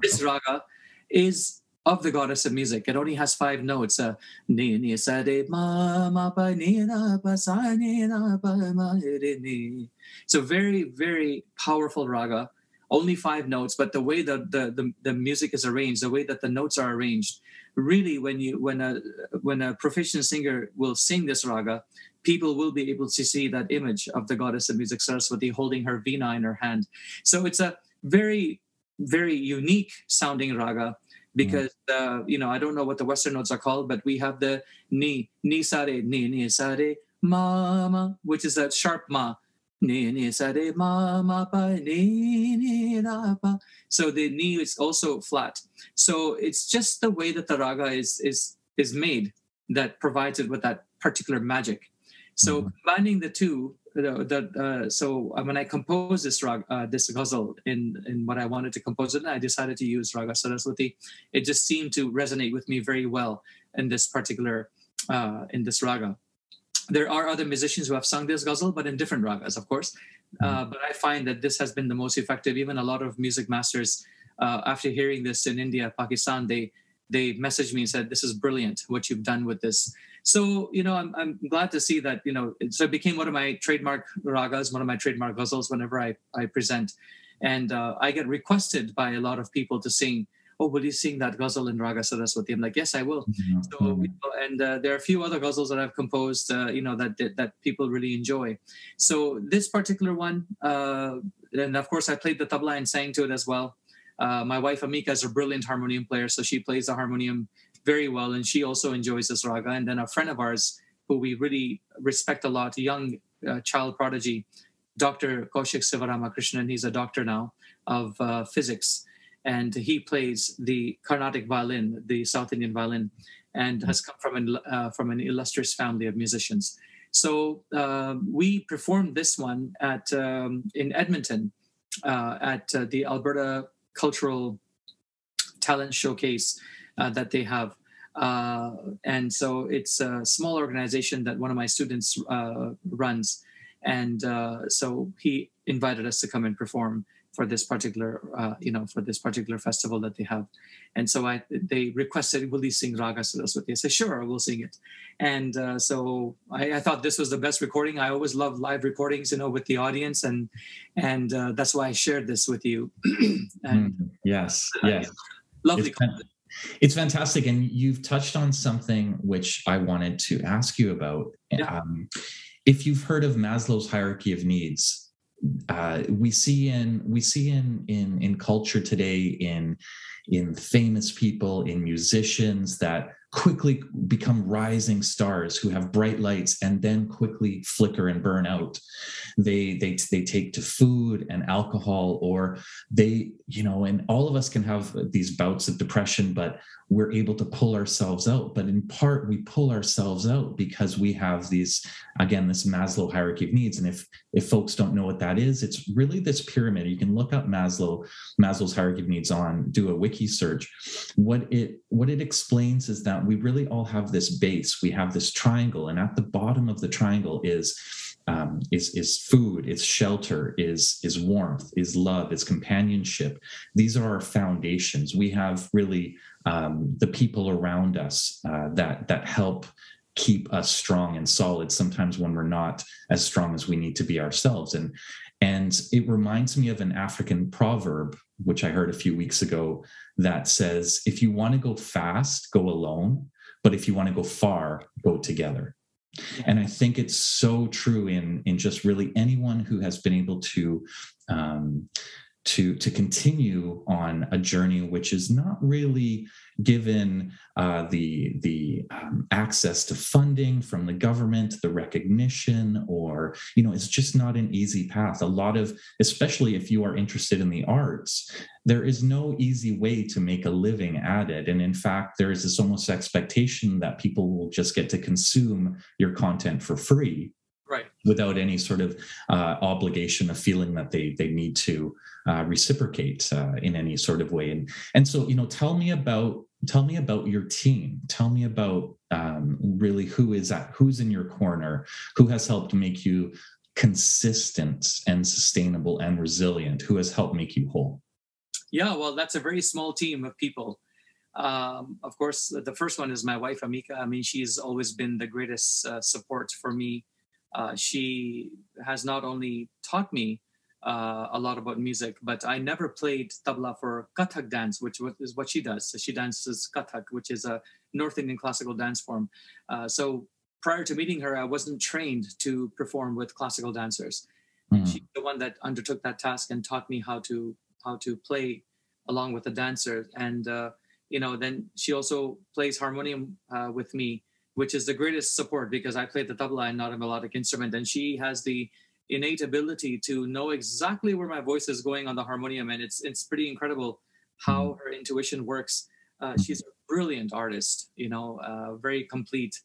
This raga is of the goddess of music. It only has 5 notes. Ni ni sa re ma ma pa ni na pa sa ni na pa ma re ni. So very, very powerful raga. Only 5 notes, but the way that the music is arranged, the way that the notes are arranged, really, when a proficient singer will sing this raga, people will be able to see that image of the goddess of music, Saraswati, holding her veena in her hand. So it's a very, very unique sounding raga, because I don't know what the Western notes are called, but we have the ni sa re ma ma, which is a sharp ma. Ni ni sa re ma ma pa ni ni na pa. So the ni is also flat. So it's just the way that the raga is made that provides it with that particular magic. So combining the two, so when I composed this ghazal in what I wanted to compose it, I decided to use Raga Saraswati. It just seemed to resonate with me very well in this particular in this raga. There are other musicians who have sung this ghazal, but in different ragas, of course. But I find that this has been the most effective. Even a lot of music masters, after hearing this in India, Pakistan, they messaged me and said, "This is brilliant, what you've done with this." So, I'm glad to see that, so it became one of my trademark ragas, one of my trademark ghazals whenever I present. And I get requested by a lot of people to sing, "Oh, will you sing that ghazal in Raga Saraswati?" I'm like, "Yes, I will." So, and there are a few other ghazals that I've composed, that people really enjoy. So this particular one, and of course I played the tabla and sang to it as well. My wife Amika is a brilliant harmonium player, so she plays the harmonium very well, and she also enjoys this raga. And then a friend of ours who we really respect a lot, a young child prodigy, Dr. Kaushik Sivaramakrishnan. He's a doctor now of physics, and he plays the Carnatic violin, the South Indian violin, and has come from an illustrious family of musicians. So we performed this one in Edmonton at the Alberta Cultural Talent Showcase that they have. And so it's a small organization that one of my students runs. And so he invited us to come and perform for this particular, festival that they have. And so they requested, "Will you sing Raga Saraswati?" I said, "Sure, we'll sing it." And so I thought this was the best recording. I always love live recordings, with the audience, and that's why I shared this with you. Yes. Lovely. It's fantastic. And you've touched on something which I wanted to ask you about. Yeah. If you've heard of Maslow's hierarchy of needs, we see in culture today, in famous people, in musicians that quickly become rising stars who have bright lights and then quickly flicker and burn out. They take to food and alcohol, or and all of us can have these bouts of depression, but we're able to pull ourselves out. But in part, we pull ourselves out because we have this Maslow hierarchy of needs. And if folks don't know what that is, it's really this pyramid. You can look up Maslow's hierarchy of needs do a wiki search. What it explains is that we really all have this base. We have this triangle, and at the bottom of the triangle is food, is shelter, is warmth, is love, is companionship. These are our foundations. We have really the people around us that help keep us strong and solid sometimes when we're not as strong as we need to be ourselves. And it reminds me of an African proverb, which I heard a few weeks ago, that says, if you want to go fast, go alone. But if you want to go far, go together. And I think it's so true in just really anyone who has been able to continue on a journey which is not really given the access to funding from the government, the recognition, or it's just not an easy path. A lot of, especially if you are interested in the arts, there is no easy way to make a living at it. And in fact, there is this almost expectation that people will just get to consume your content for free, right, without any sort of obligation of feeling that they need to reciprocate in any sort of way. And so, tell me about your team. Tell me about really who's in your corner, who has helped make you consistent and sustainable and resilient, who has helped make you whole. Yeah, well, that's a very small team of people. Of course, the first one is my wife, Amika. I mean, she's always been the greatest support for me. She has not only taught me a lot about music, but I never played tabla for Kathak dance, which is what she does. So she dances Kathak, which is a North Indian classical dance form. So prior to meeting her, I wasn't trained to perform with classical dancers. Mm-hmm. She's the one that undertook that task and taught me how to play along with the dancer. And then she also plays harmonium with me, which is the greatest support because I play the tabla and not a melodic instrument. And she has the innate ability to know exactly where my voice is going on the harmonium. And it's pretty incredible how her intuition works. She's a brilliant artist, very complete.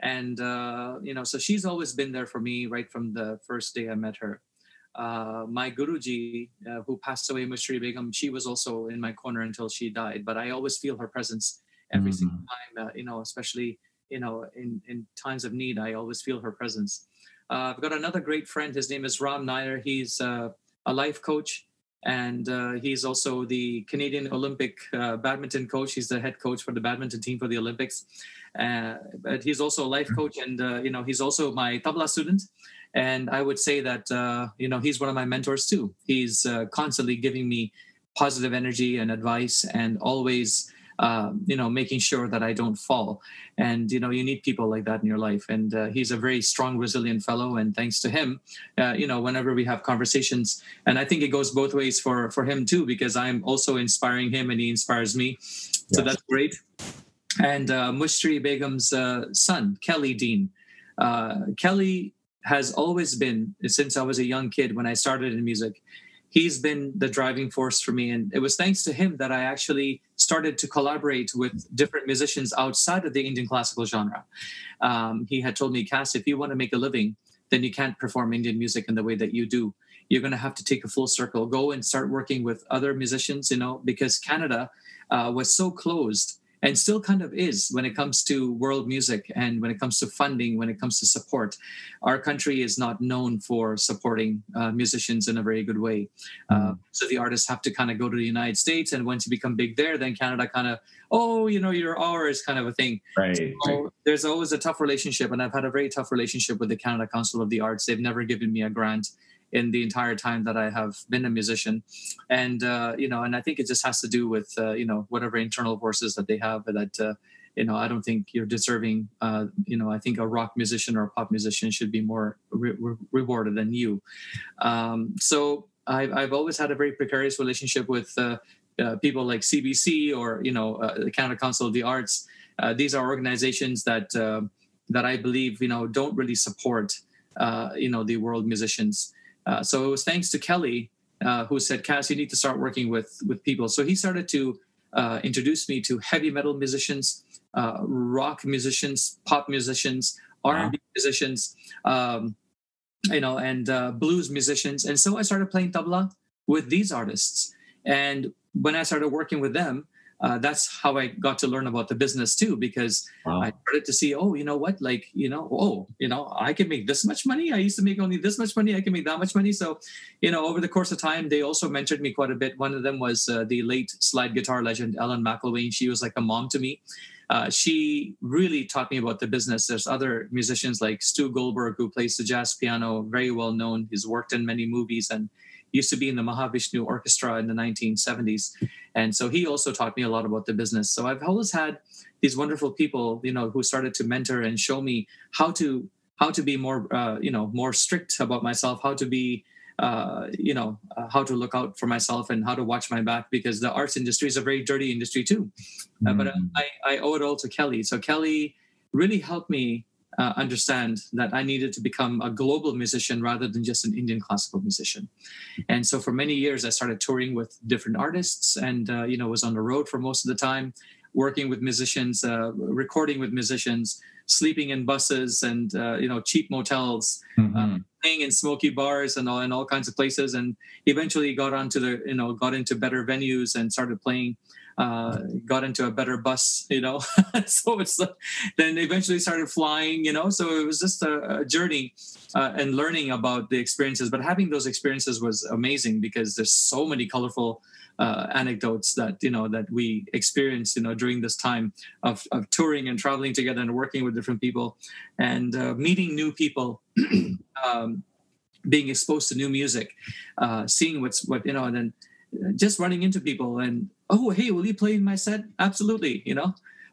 And, so she's always been there for me right from the first day I met her. My Guruji, who passed away, Mushri Begum, she was also in my corner until she died. But I always feel her presence every single time, especially in times of need, I always feel her presence. I've got another great friend. His name is Ram Nair. He's a life coach, and he's also the Canadian Olympic badminton coach. He's the head coach for the badminton team for the Olympics. But he's also a life coach, and he's also my tabla student. And I would say that he's one of my mentors too. He's constantly giving me positive energy and advice, and always making sure that I don't fall. And you need people like that in your life. And he's a very strong, resilient fellow. And thanks to him, whenever we have conversations, and I think it goes both ways for him too, because I'm also inspiring him and he inspires me. Yes. So that's great. And Mushri Begum's son, Kelly Dean. Kelly has always been, since I was a young kid when I started in music, he's been the driving force for me. And it was thanks to him that I actually started to collaborate with different musicians outside of the Indian classical genre. He had told me, Cass, if you want to make a living, then you can't perform Indian music in the way that you do. You're going to have to take a full circle, go and start working with other musicians, because Canada was so closed, and still kind of is when it comes to world music, and when it comes to funding, when it comes to support. Our country is not known for supporting musicians in a very good way. So the artists have to kind of go to the United States, and once you become big there, then Canada kind of, you're ours kind of a thing. Right. So there's always a tough relationship, and I've had a very tough relationship with the Canada Council of the Arts. They've never given me a grant in the entire time that I have been a musician. And, and I think it just has to do with, whatever internal forces that they have that, I don't think you're deserving. I think a rock musician or a pop musician should be more rewarded than you. So I've always had a very precarious relationship with people like CBC or, the Canada Council of the Arts. These are organizations that I believe, don't really support, the world musicians. So it was thanks to Kelly who said, Cass, you need to start working with people. So he started to introduce me to heavy metal musicians, rock musicians, pop musicians, R&B musicians, and blues musicians. And so I started playing tabla with these artists. And when I started working with them, that's how I got to learn about the business too, because I started to see, I can make this much money. I used to make only this much money. I can make that much money. So, over the course of time, they also mentored me quite a bit. One of them was the late slide guitar legend, Ellen McElwain. She was like a mom to me. She really taught me about the business. There's other musicians like Stu Goldberg, who plays the jazz piano, very well known. He's worked in many movies and used to be in the Mahavishnu Orchestra in the 1970s. And so he also taught me a lot about the business. So I've always had these wonderful people, who started to mentor and show me how to be more, more strict about myself, how to be, how to look out for myself and how to watch my back, because the arts industry is a very dirty industry too. But I owe it all to Kelly. So Kelly really helped me understand that I needed to become a global musician rather than just an Indian classical musician. And so for many years, I started touring with different artists and, was on the road for most of the time, working with musicians, recording with musicians, sleeping in buses and, cheap motels, playing in smoky bars and all kinds of places. And eventually got into better venues and started playing, got into a better bus, so it's then eventually started flying, so it was just a journey and learning about the experiences. But having those experiences was amazing because there's so many colorful anecdotes that we experienced, during this time of touring and traveling together and working with different people and meeting new people, being exposed to new music, seeing and then just running into people and, oh, hey, will you play in my set? Absolutely.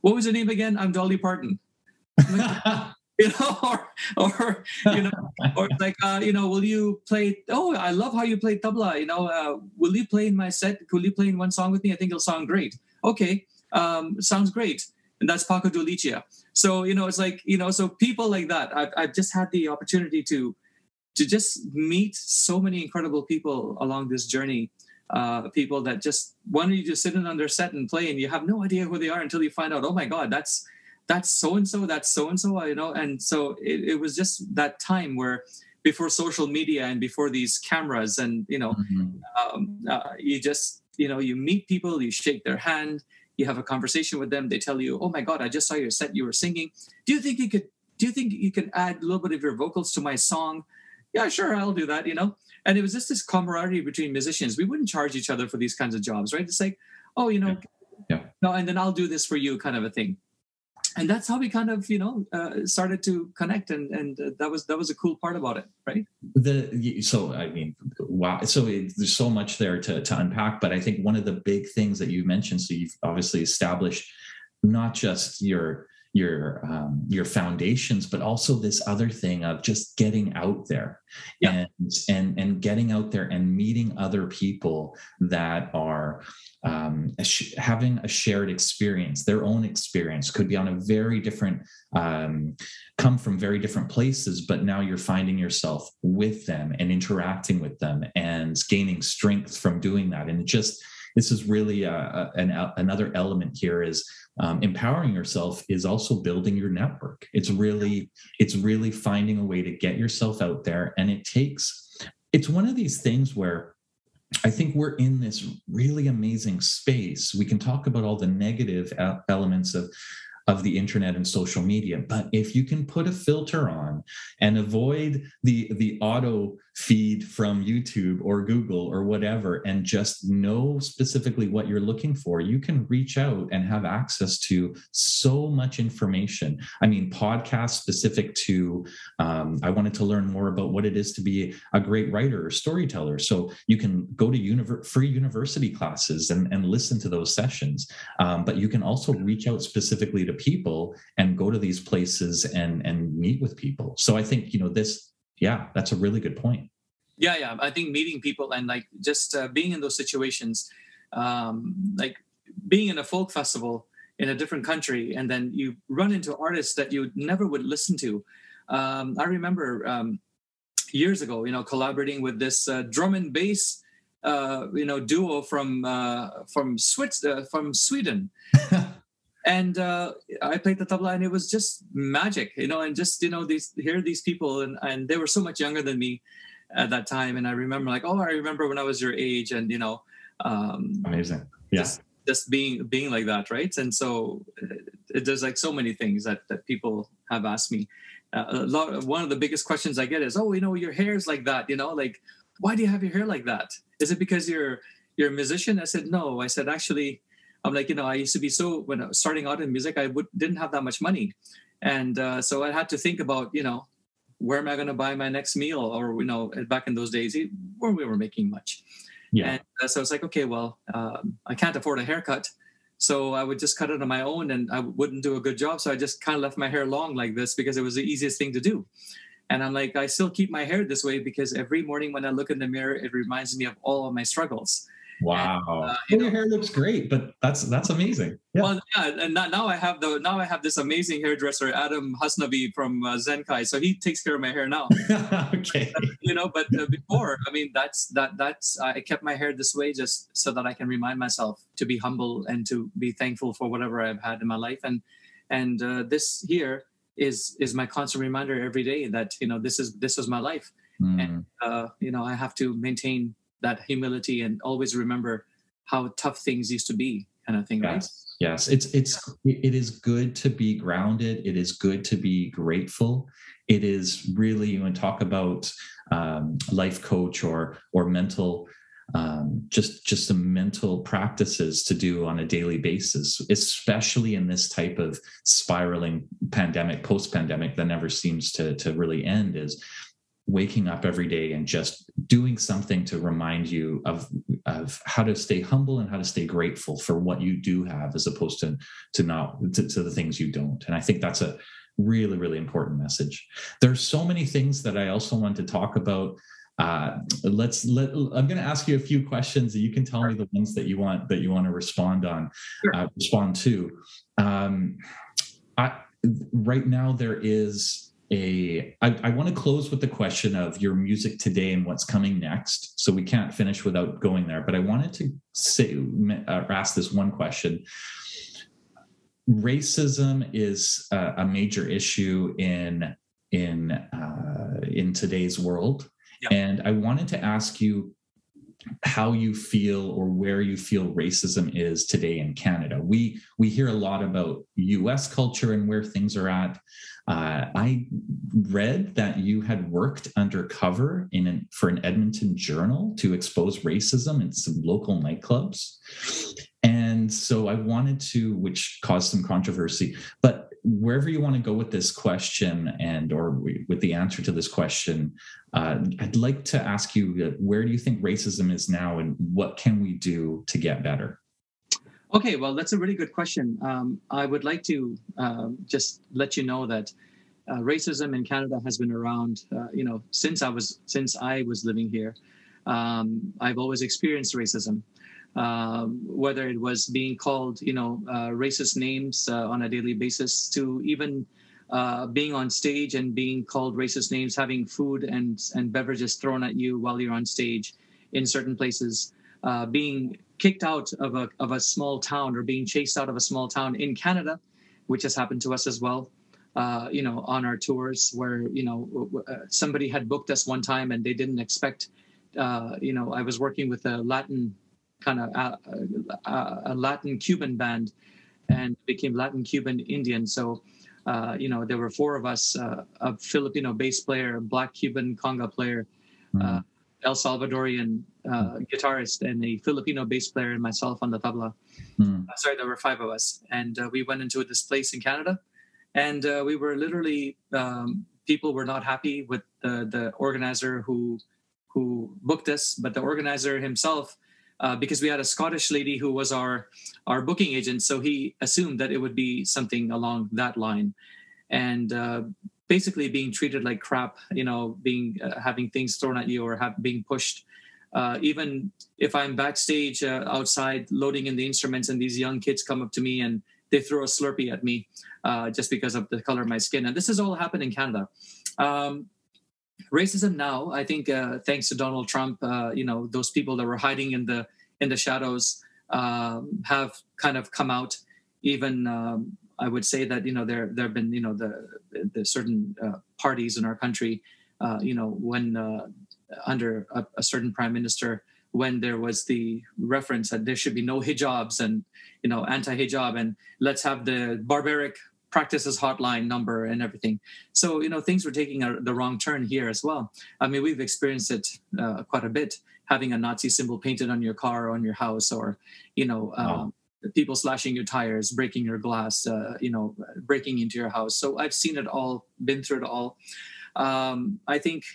What was your name again? I'm Dolly Parton. Or like, will you play? Oh, I love how you play tabla. Will you play in my set? Will you play in one song with me? I think it'll sound great. Okay, sounds great. And that's Paco Dolicia. So it's like so people like that. I've just had the opportunity to just meet so many incredible people along this journey. People that just want you to sit in on their set and play, and you have no idea who they are until you find out, oh my God, that's so-and-so, that's so-and-so, And so it was just that time where before social media and before these cameras and, you just, you meet people, you shake their hand, you have a conversation with them. They tell you, "Oh my God, I just saw your set. You were singing. Do you think you could add a little bit of your vocals to my song?" "Yeah, sure, I'll do that." And it was just this camaraderie between musicians. We wouldn't charge each other for these kinds of jobs, right? It's like, "Oh, no, and then I'll do this for you," kind of a thing. And that's how we kind of, started to connect, and that was a cool part about it, right? Wow. So there's so much there to unpack, but I think one of the big things that you mentioned, so you've obviously established not just your foundations, but also this other thing of just getting out there, and getting out there and meeting other people that are having a shared experience. Their own experience could be on a very different, come from very different places, but now you're finding yourself with them and interacting with them and gaining strength from doing that. And this is really another element here is empowering yourself is also building your network. It's really finding a way to get yourself out there. And it's one of these things where I think we're in this really amazing space. We can talk about all the negative elements of the internet and social media, but if you can put a filter on and avoid the auto feed from YouTube or Google or whatever, and just know specifically what you're looking for, you can reach out and have access to so much information. I mean, podcasts specific to, I wanted to learn more about what it is to be a great writer or storyteller. So you can go to free university classes and listen to those sessions. But you can also reach out specifically to people and go to these places and meet with people. So I think, that's a really good point. Yeah. I think meeting people and just being in those situations, like being in a folk festival in a different country, and then you run into artists that you never would listen to. I remember years ago, collaborating with this drum and bass, duo from Sweden. And I played the tabla, and it was just magic, and just, these people, and they were so much younger than me at that time. And I remember I remember when I was your age, and, amazing. Yeah. Just being like that. Right. And so there's so many things that people have asked me. One of the biggest questions I get is, your hair is like that, why do you have your hair like that? Is it because you're a musician? I said, no. I said, actually, I'm I used to be when I was starting out in music, I didn't have that much money. And so I had to think about, where am I going to buy my next meal? Or, back in those days where we were making much. Yeah. And so it's okay, well, I can't afford a haircut. So I would just cut it on my own, and I wouldn't do a good job. So I just kind of left my hair long like this because it was the easiest thing to do. And I'm I still keep my hair this way because every morning when I look in the mirror, it reminds me of all of my struggles. Wow. And, your hair looks great, but that's amazing. Yeah. Well, yeah, and now I have this amazing hairdresser, Adam Hasnavi from Zenkai. So he takes care of my hair now. Okay. But before, that's I kept my hair this way just so that I can remind myself to be humble and to be thankful for whatever I've had in my life. And this here is my constant reminder every day that this is my life. And I have to maintain that humility and always remember how tough things used to be, kind of thing. Right? Yes. It is good to be grounded. It is good to be grateful. It is really, when talk about life coach or mental, just some mental practices to do on a daily basis, especially in this type of spiraling pandemic, post-pandemic that never seems to really end, is waking up every day and just doing something to remind you of how to stay humble and how to stay grateful for what you do have, as opposed to the things you don't. And I think that's a really, really important message. There's so many things that I also want to talk about. I'm going to ask you a few questions that you can tell me the ones that you want to respond to. Right now there is I want to close with the question of your music today and what's coming next. So we can't finish without going there, but I wanted to ask this one question. Racism is a major issue in today's world. Yep. And I wanted to ask you, how you feel or where you feel racism is today in Canada. We hear a lot about US culture and where things are at. I read that you had worked undercover for an Edmonton journal to expose racism in some local nightclubs. And so I wanted to, which caused some controversy, but wherever you want to go with this question or with the answer to this question, I'd like to ask you, where do you think racism is now and what can we do to get better? Okay, well, that's a really good question. I would like to just let you know that racism in Canada has been around, since I was living here. I've always experienced racism, whether it was being called, racist names on a daily basis, to even being on stage and being called racist names, having food and beverages thrown at you while you're on stage in certain places, being kicked out of a small town or being chased out of a small town in Canada, which has happened to us as well. On our tours where, somebody had booked us one time and they didn't expect, I was working with a Latin a Latin Cuban band and became Latin Cuban Indian. So, there were four of us, a Filipino bass player, a Black Cuban conga player, El Salvadorian guitarist, and a Filipino bass player, and myself on the tabla. There were five of us. And we went into this place in Canada. And we were literally, people were not happy with the organizer who booked us, but the organizer himself, because we had a Scottish lady who was our booking agent, so he assumed that it would be something along that line. And basically being treated like crap, having things thrown at you or being pushed. Even if I'm backstage outside loading in the instruments and these young kids come up to me and they throw a Slurpee at me just because of the color of my skin. And this has all happened in Canada. Racism now, I think, thanks to Donald Trump, those people that were hiding in the shadows have kind of come out. Even I would say that there have been the certain parties in our country, when under a certain prime minister, when there was the reference that there should be no hijabs and anti-hijab, and let's have the barbaric practices hotline number and everything. So things were taking the wrong turn here as well. I mean, we've experienced it quite a bit, having a Nazi symbol painted on your car or on your house, or people slashing your tires, breaking your glass, breaking into your house. So I've seen it all, been through it all. I think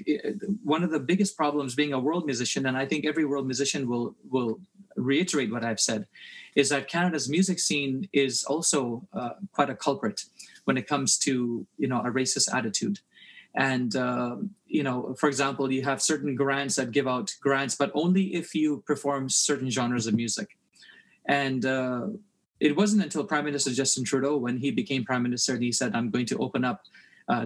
one of the biggest problems being a world musician, and I think every world musician will reiterate what I've said, is that Canada's music scene is also quite a culprit when it comes to a racist attitude. And for example, you have certain grants that give out grants, but only if you perform certain genres of music. And it wasn't until Prime Minister Justin Trudeau, when he became Prime Minister, and he said, "I'm going to open up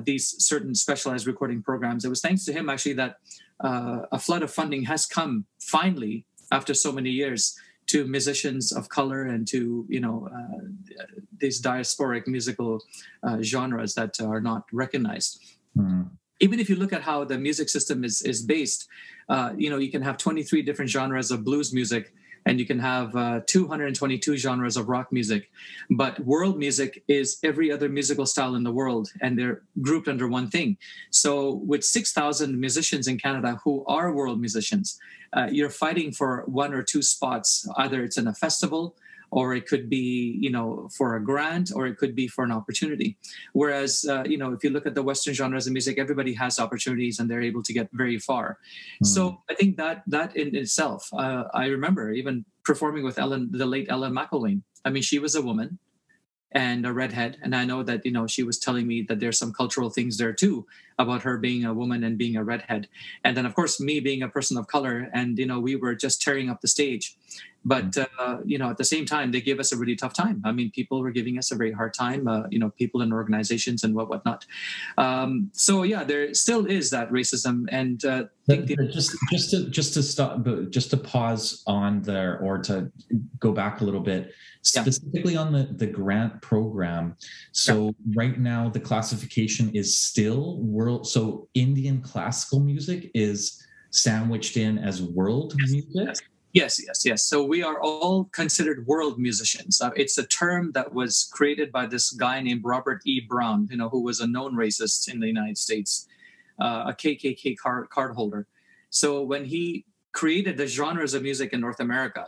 these certain specialized recording programs." It was thanks to him, actually, that a flood of funding has come finally after so many years to musicians of color and to these diasporic musical genres that are not recognized. Even if you look at how the music system is based, you can have 23 different genres of blues music, and you can have 222 genres of rock music. But world music is every other musical style in the world, and they're grouped under one thing. So with 6,000 musicians in Canada who are world musicians, you're fighting for one or two spots. Either it's in a festival, or it could be, for a grant, or it could be for an opportunity. Whereas, if you look at the Western genres of music, everybody has opportunities and they're able to get very far. So I think that in itself, I remember even performing with the late Ellen McElwain. I mean, she was a woman and a redhead. And I know that, she was telling me that there's some cultural things there too about her being a woman and being a redhead. And then, of course, me being a person of color, and, we were just tearing up the stage. But, at the same time, they gave us a really tough time. I mean, people were giving us a very hard time, people in organizations and whatnot. So, yeah, there still is that racism. And just to pause on there, or to go back a little bit, specifically on the grant program. So right now, the classification is still world. So Indian classical music is sandwiched in as world music? Yes. So we are all considered world musicians. It's a term that was created by this guy named Robert E. Brown, who was a known racist in the United States, a KKK card holder. So when he created the genres of music in North America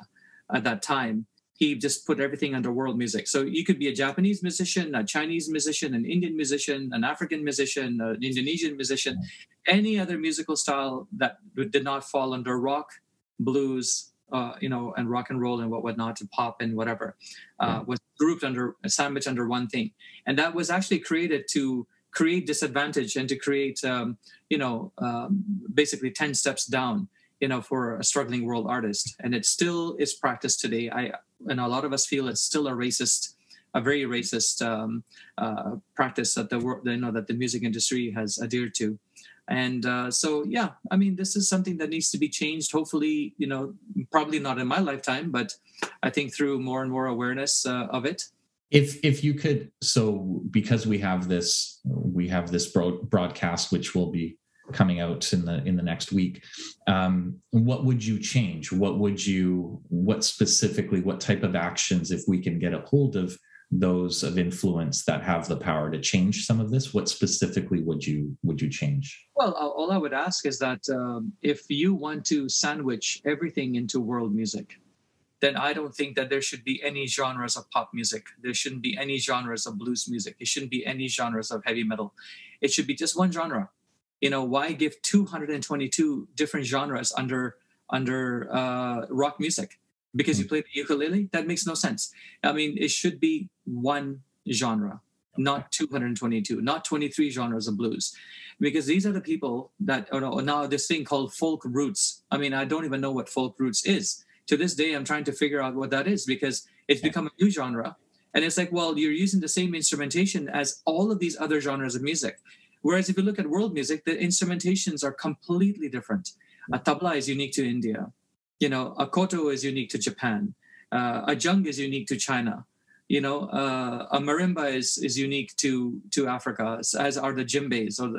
at that time, he just put everything under world music. So you could be a Japanese musician, a Chinese musician, an Indian musician, an African musician, an Indonesian musician, any other musical style that did not fall under rock, blues, and rock and roll and whatnot, and pop and whatever, was grouped sandwiched under one thing. And that was actually created to create disadvantage and to create, basically 10 steps down, for a struggling world artist. And it still is practiced today. And a lot of us feel it's still a very racist practice that that the music industry has adhered to. And this is something that needs to be changed. Hopefully, probably not in my lifetime, but I think through more and more awareness of it. If you could, so because we have this broadcast, which will be coming out in the next week, what would you change? What type of actions, if we can get a hold of those of influence that have the power to change some of this, what specifically would you change? Well, all I would ask is that if you want to sandwich everything into world music, then I don't think that there should be any genres of pop music. There shouldn't be any genres of blues music. There shouldn't be any genres of heavy metal. It should be just one genre. Why give 222 different genres under rock music? Because you play the ukulele? That makes no sense. I mean, it should be one genre, not 222, not 23 genres of blues. Because these are the people that, now this thing called folk roots. I mean, I don't even know what folk roots is. To this day, I'm trying to figure out what that is, because it's become a new genre. And it's like, well, you're using the same instrumentation as all of these other genres of music. Whereas if you look at world music, the instrumentations are completely different. A tabla is unique to India. A koto is unique to Japan. A jung is unique to China. A marimba is unique to Africa, as are the djembes, or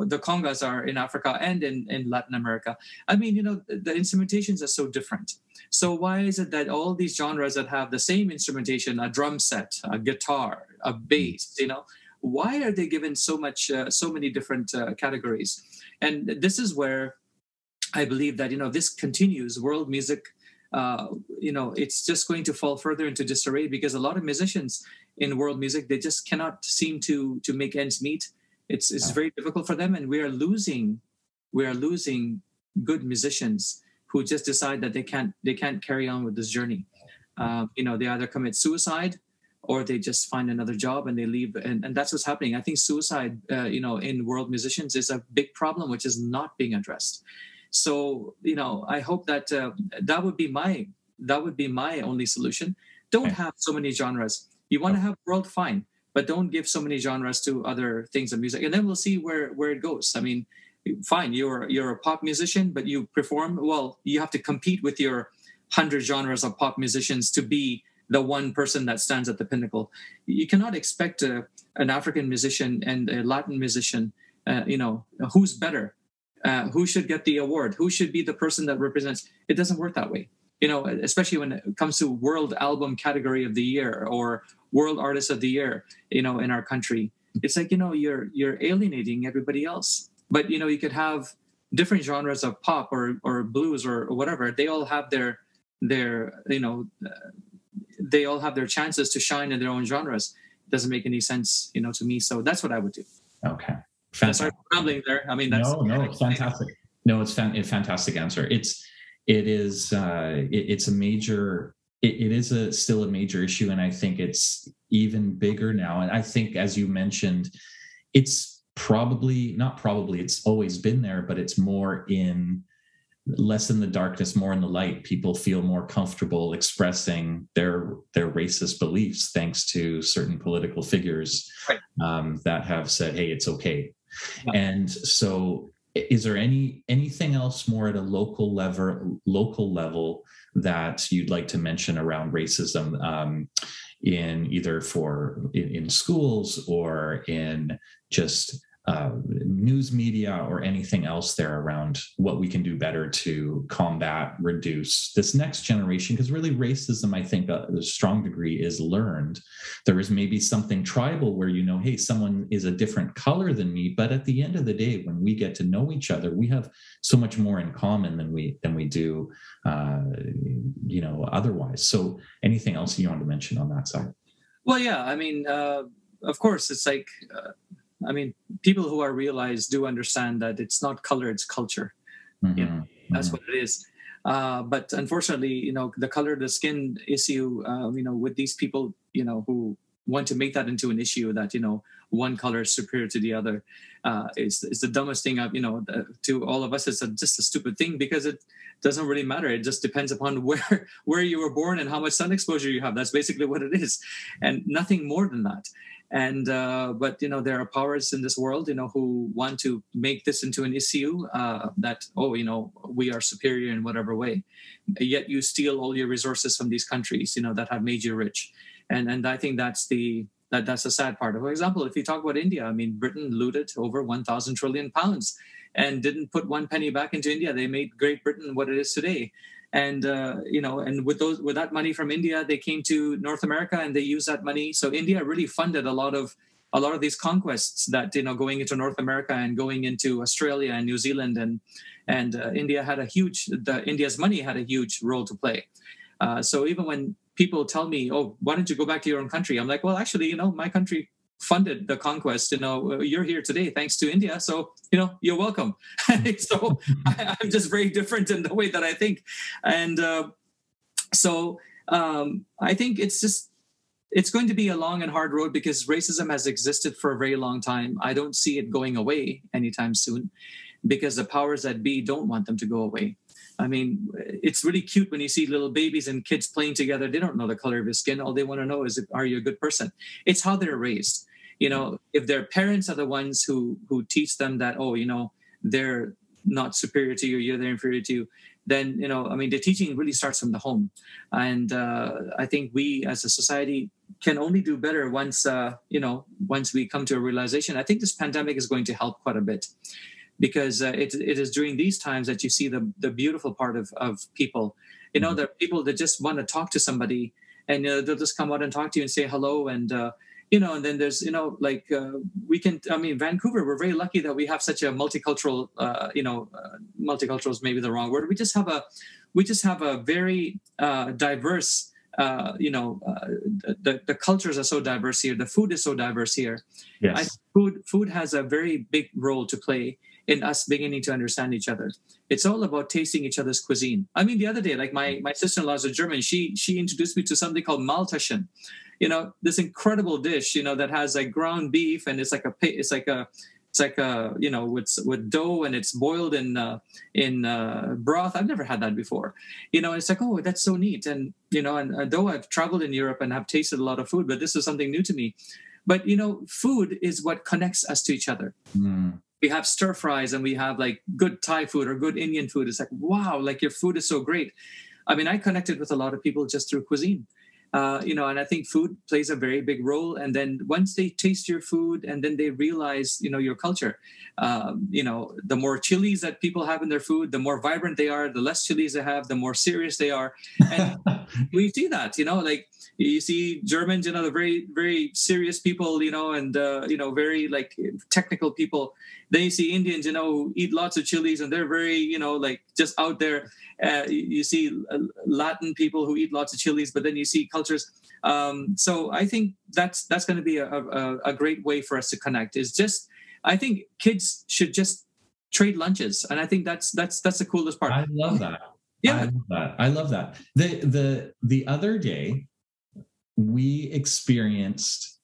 the congas are in Africa and in Latin America. I mean, the instrumentations are so different. So why is it that all these genres that have the same instrumentation, a drum set, a guitar, a bass, why are they given so many different categories? And this is where I believe that, this continues world music. It's just going to fall further into disarray, because a lot of musicians in world music, they just cannot seem to make ends meet. It's very difficult for them, and we are losing good musicians who just decide that they can't carry on with this journey. They either commit suicide, or they just find another job and they leave, and that's what's happening. I think suicide, in world musicians is a big problem, which is not being addressed. So, I hope that that would be my only solution. Don't have so many genres. You want to have world, fine, but don't give so many genres to other things of music. And then we'll see where it goes. I mean, fine, you're a pop musician, but you perform well. You have to compete with your 100 genres of pop musicians to be the one person that stands at the pinnacle. You cannot expect an African musician and a Latin musician. Who's better? Who should get the award? Who should be the person that represents? It doesn't work that way. Especially when it comes to World Album Category of the Year or World Artist of the Year, in our country. It's like, you're alienating everybody else. But, you could have different genres of pop or blues or whatever. They all have their they all have their chances to shine in their own genres. It doesn't make any sense, to me. So that's what I would do. Okay. Fantastic. Sorry for rambling there. I mean, that's it's fantastic. No, it's a fantastic answer. It is still a major issue, and I think it's even bigger now. And I think, as you mentioned, it's it's always been there, but it's less in the darkness, more in the light. People feel more comfortable expressing their racist beliefs thanks to certain political figures, right, that have said, hey, it's okay. Yeah. And so is there anything else more at a local level that you'd like to mention around racism, in either in schools or in just news media or anything else there around what we can do better to combat, reduce this next generation. Because really racism, I think a strong degree is learned. There is maybe something tribal where, hey, someone is a different color than me, but at the end of the day, when we get to know each other, we have so much more in common than we do otherwise. So anything else you want to mention on that side? Well, yeah, I mean, of course, it's like, people who are realized do understand that it's not color, it's culture. Mm-hmm. That's what it is. But unfortunately, the color of the skin issue, with these people, who want to make that into an issue that, one color is superior to the other, is the dumbest thing to all of us. It's just a stupid thing, because it doesn't really matter. It just depends upon where you were born and how much sun exposure you have. That's basically what it is, and nothing more than that. And but there are powers in this world who want to make this into an issue that we are superior in whatever way, yet you steal all your resources from these countries that have made you rich. And I think that's the sad part. For example, if you talk about India, Britain looted over 1,000 trillion pounds and didn't put one penny back into India. They made Great Britain what it is today. And and with that money from India, they came to North America and they used that money. So India really funded a lot of these conquests that going into North America and going into Australia and New Zealand, and India's money had a huge role to play. So even when people tell me, "Oh, why don't you go back to your own country?" I'm like, well, actually, my country funded the conquest. You're here today thanks to India, so you're welcome. So I'm just very different in the way that I think, and so I think it's going to be a long and hard road, because racism has existed for a very long time. I don't see it going away anytime soon, because the powers that be don't want them to go away. It's really cute when you see little babies and kids playing together. They don't know the color of your skin. All they want to know is, are you a good person? It's how they're raised. If their parents are the ones who teach them that, they're not superior to you, they're inferior to you, then, the teaching really starts from the home. And I think we as a society can only do better once we come to a realization. I think this pandemic is going to help quite a bit, because it is during these times that you see the beautiful part of people. There are people that just want to talk to somebody, and they'll just come out and talk to you and say hello. And and then there's we can. Vancouver, we're very lucky that we have such a multicultural. Multicultural is maybe the wrong word. We just have a very diverse. The cultures are so diverse here. The food is so diverse here. Yes. Food has a very big role to play in us beginning to understand each other. It's all about tasting each other's cuisine. The other day, my sister-in-law is a German. She introduced me to something called Maltaschen. This incredible dish, that has ground beef, and it's like with dough, and it's boiled in broth. I've never had that before. It's like, oh, that's so neat. And and though I've traveled in Europe and have tasted a lot of food, but this is something new to me. But food is what connects us to each other. We have stir fries, and we have good Thai food or good Indian food. It's like, wow, your food is so great. I connected with a lot of people just through cuisine. And I think food plays a very big role. And then once they taste your food, and then they realize, your culture, the more chilies that people have in their food, the more vibrant they are. The less chilies they have, the more serious they are. And we see that, you see Germans, they're very, very serious people, and, very technical people. Then you see Indians, who eat lots of chilies, and they're very, just out there. You see Latin people who eat lots of chilies, but then you see cultures. So I think that's going to be a great way for us to connect. I think kids should just trade lunches, and I think that's the coolest part. I love that. Yeah, I love that. The other day, we experienced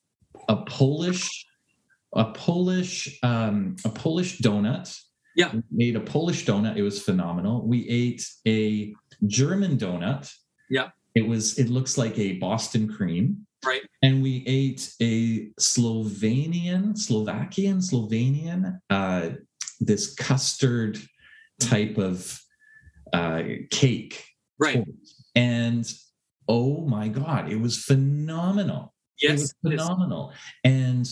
a Polish donut. Yeah. We made a Polish donut. It was phenomenal. We ate a German donut. Yeah. It looks like a Boston cream. Right. And we ate a Slovakian, this custard type of cake. Right. And oh my God, it was phenomenal. Yes. It was phenomenal. And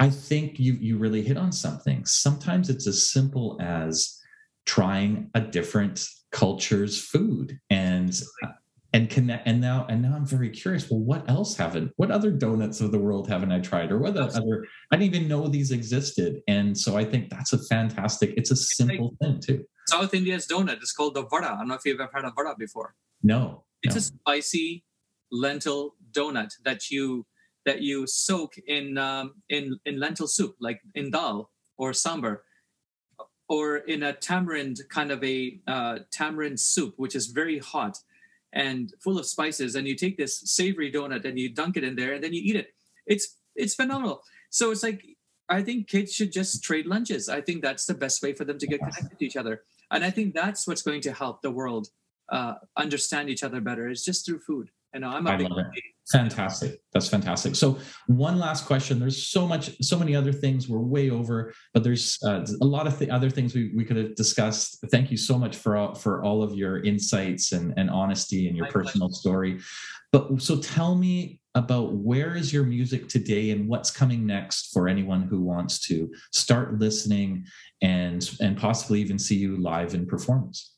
I think you really hit on something. Sometimes it's as simple as trying a different culture's food and connect. And now I'm very curious. Well, what other donuts of the world haven't I tried, or what other? I didn't even know these existed. And so I think that's it's a simple thing too. South India's donut is called the vada. I don't know if you've ever had a vada before. No, it's a spicy lentil donut that you soak in lentil soup, like in dal or sambar, or in a tamarind kind of a tamarind soup, which is very hot and full of spices. And you take this savory donut and you dunk it in there, and then you eat it. It's phenomenal. So it's like, I think kids should just trade lunches. I think that's the best way for them to get connected to each other. And I think that's what's going to help the world understand each other better, is just through food. I love it. Fantastic. That's fantastic. So one last question. There's so many other things. We're way over, but there's a lot of other things we could have discussed. Thank you so much for all of your insights and honesty and your personal story. But so tell me about, where is your music today and what's coming next for anyone who wants to start listening and possibly even see you live in performance?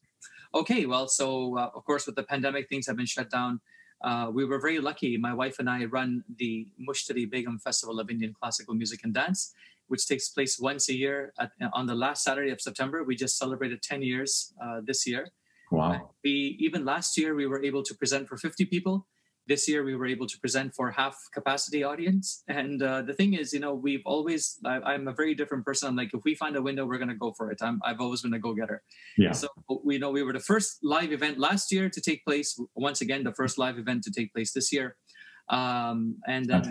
Okay, well, so of course, with the pandemic, things have been shut down. We were very lucky. My wife and I run the Mushtari Begum Festival of Indian Classical Music and Dance, which takes place once a year on the last Saturday of September. We just celebrated 10 years this year. Wow. Even last year, we were able to present for 50 people. This year, we were able to present for half capacity audience. And the thing is, I'm a very different person. I'm like, if we find a window, we're going to go for it. I've always been a go-getter. Yeah. So we were the first live event last year to take place. Once again, the first live event to take place this year. And then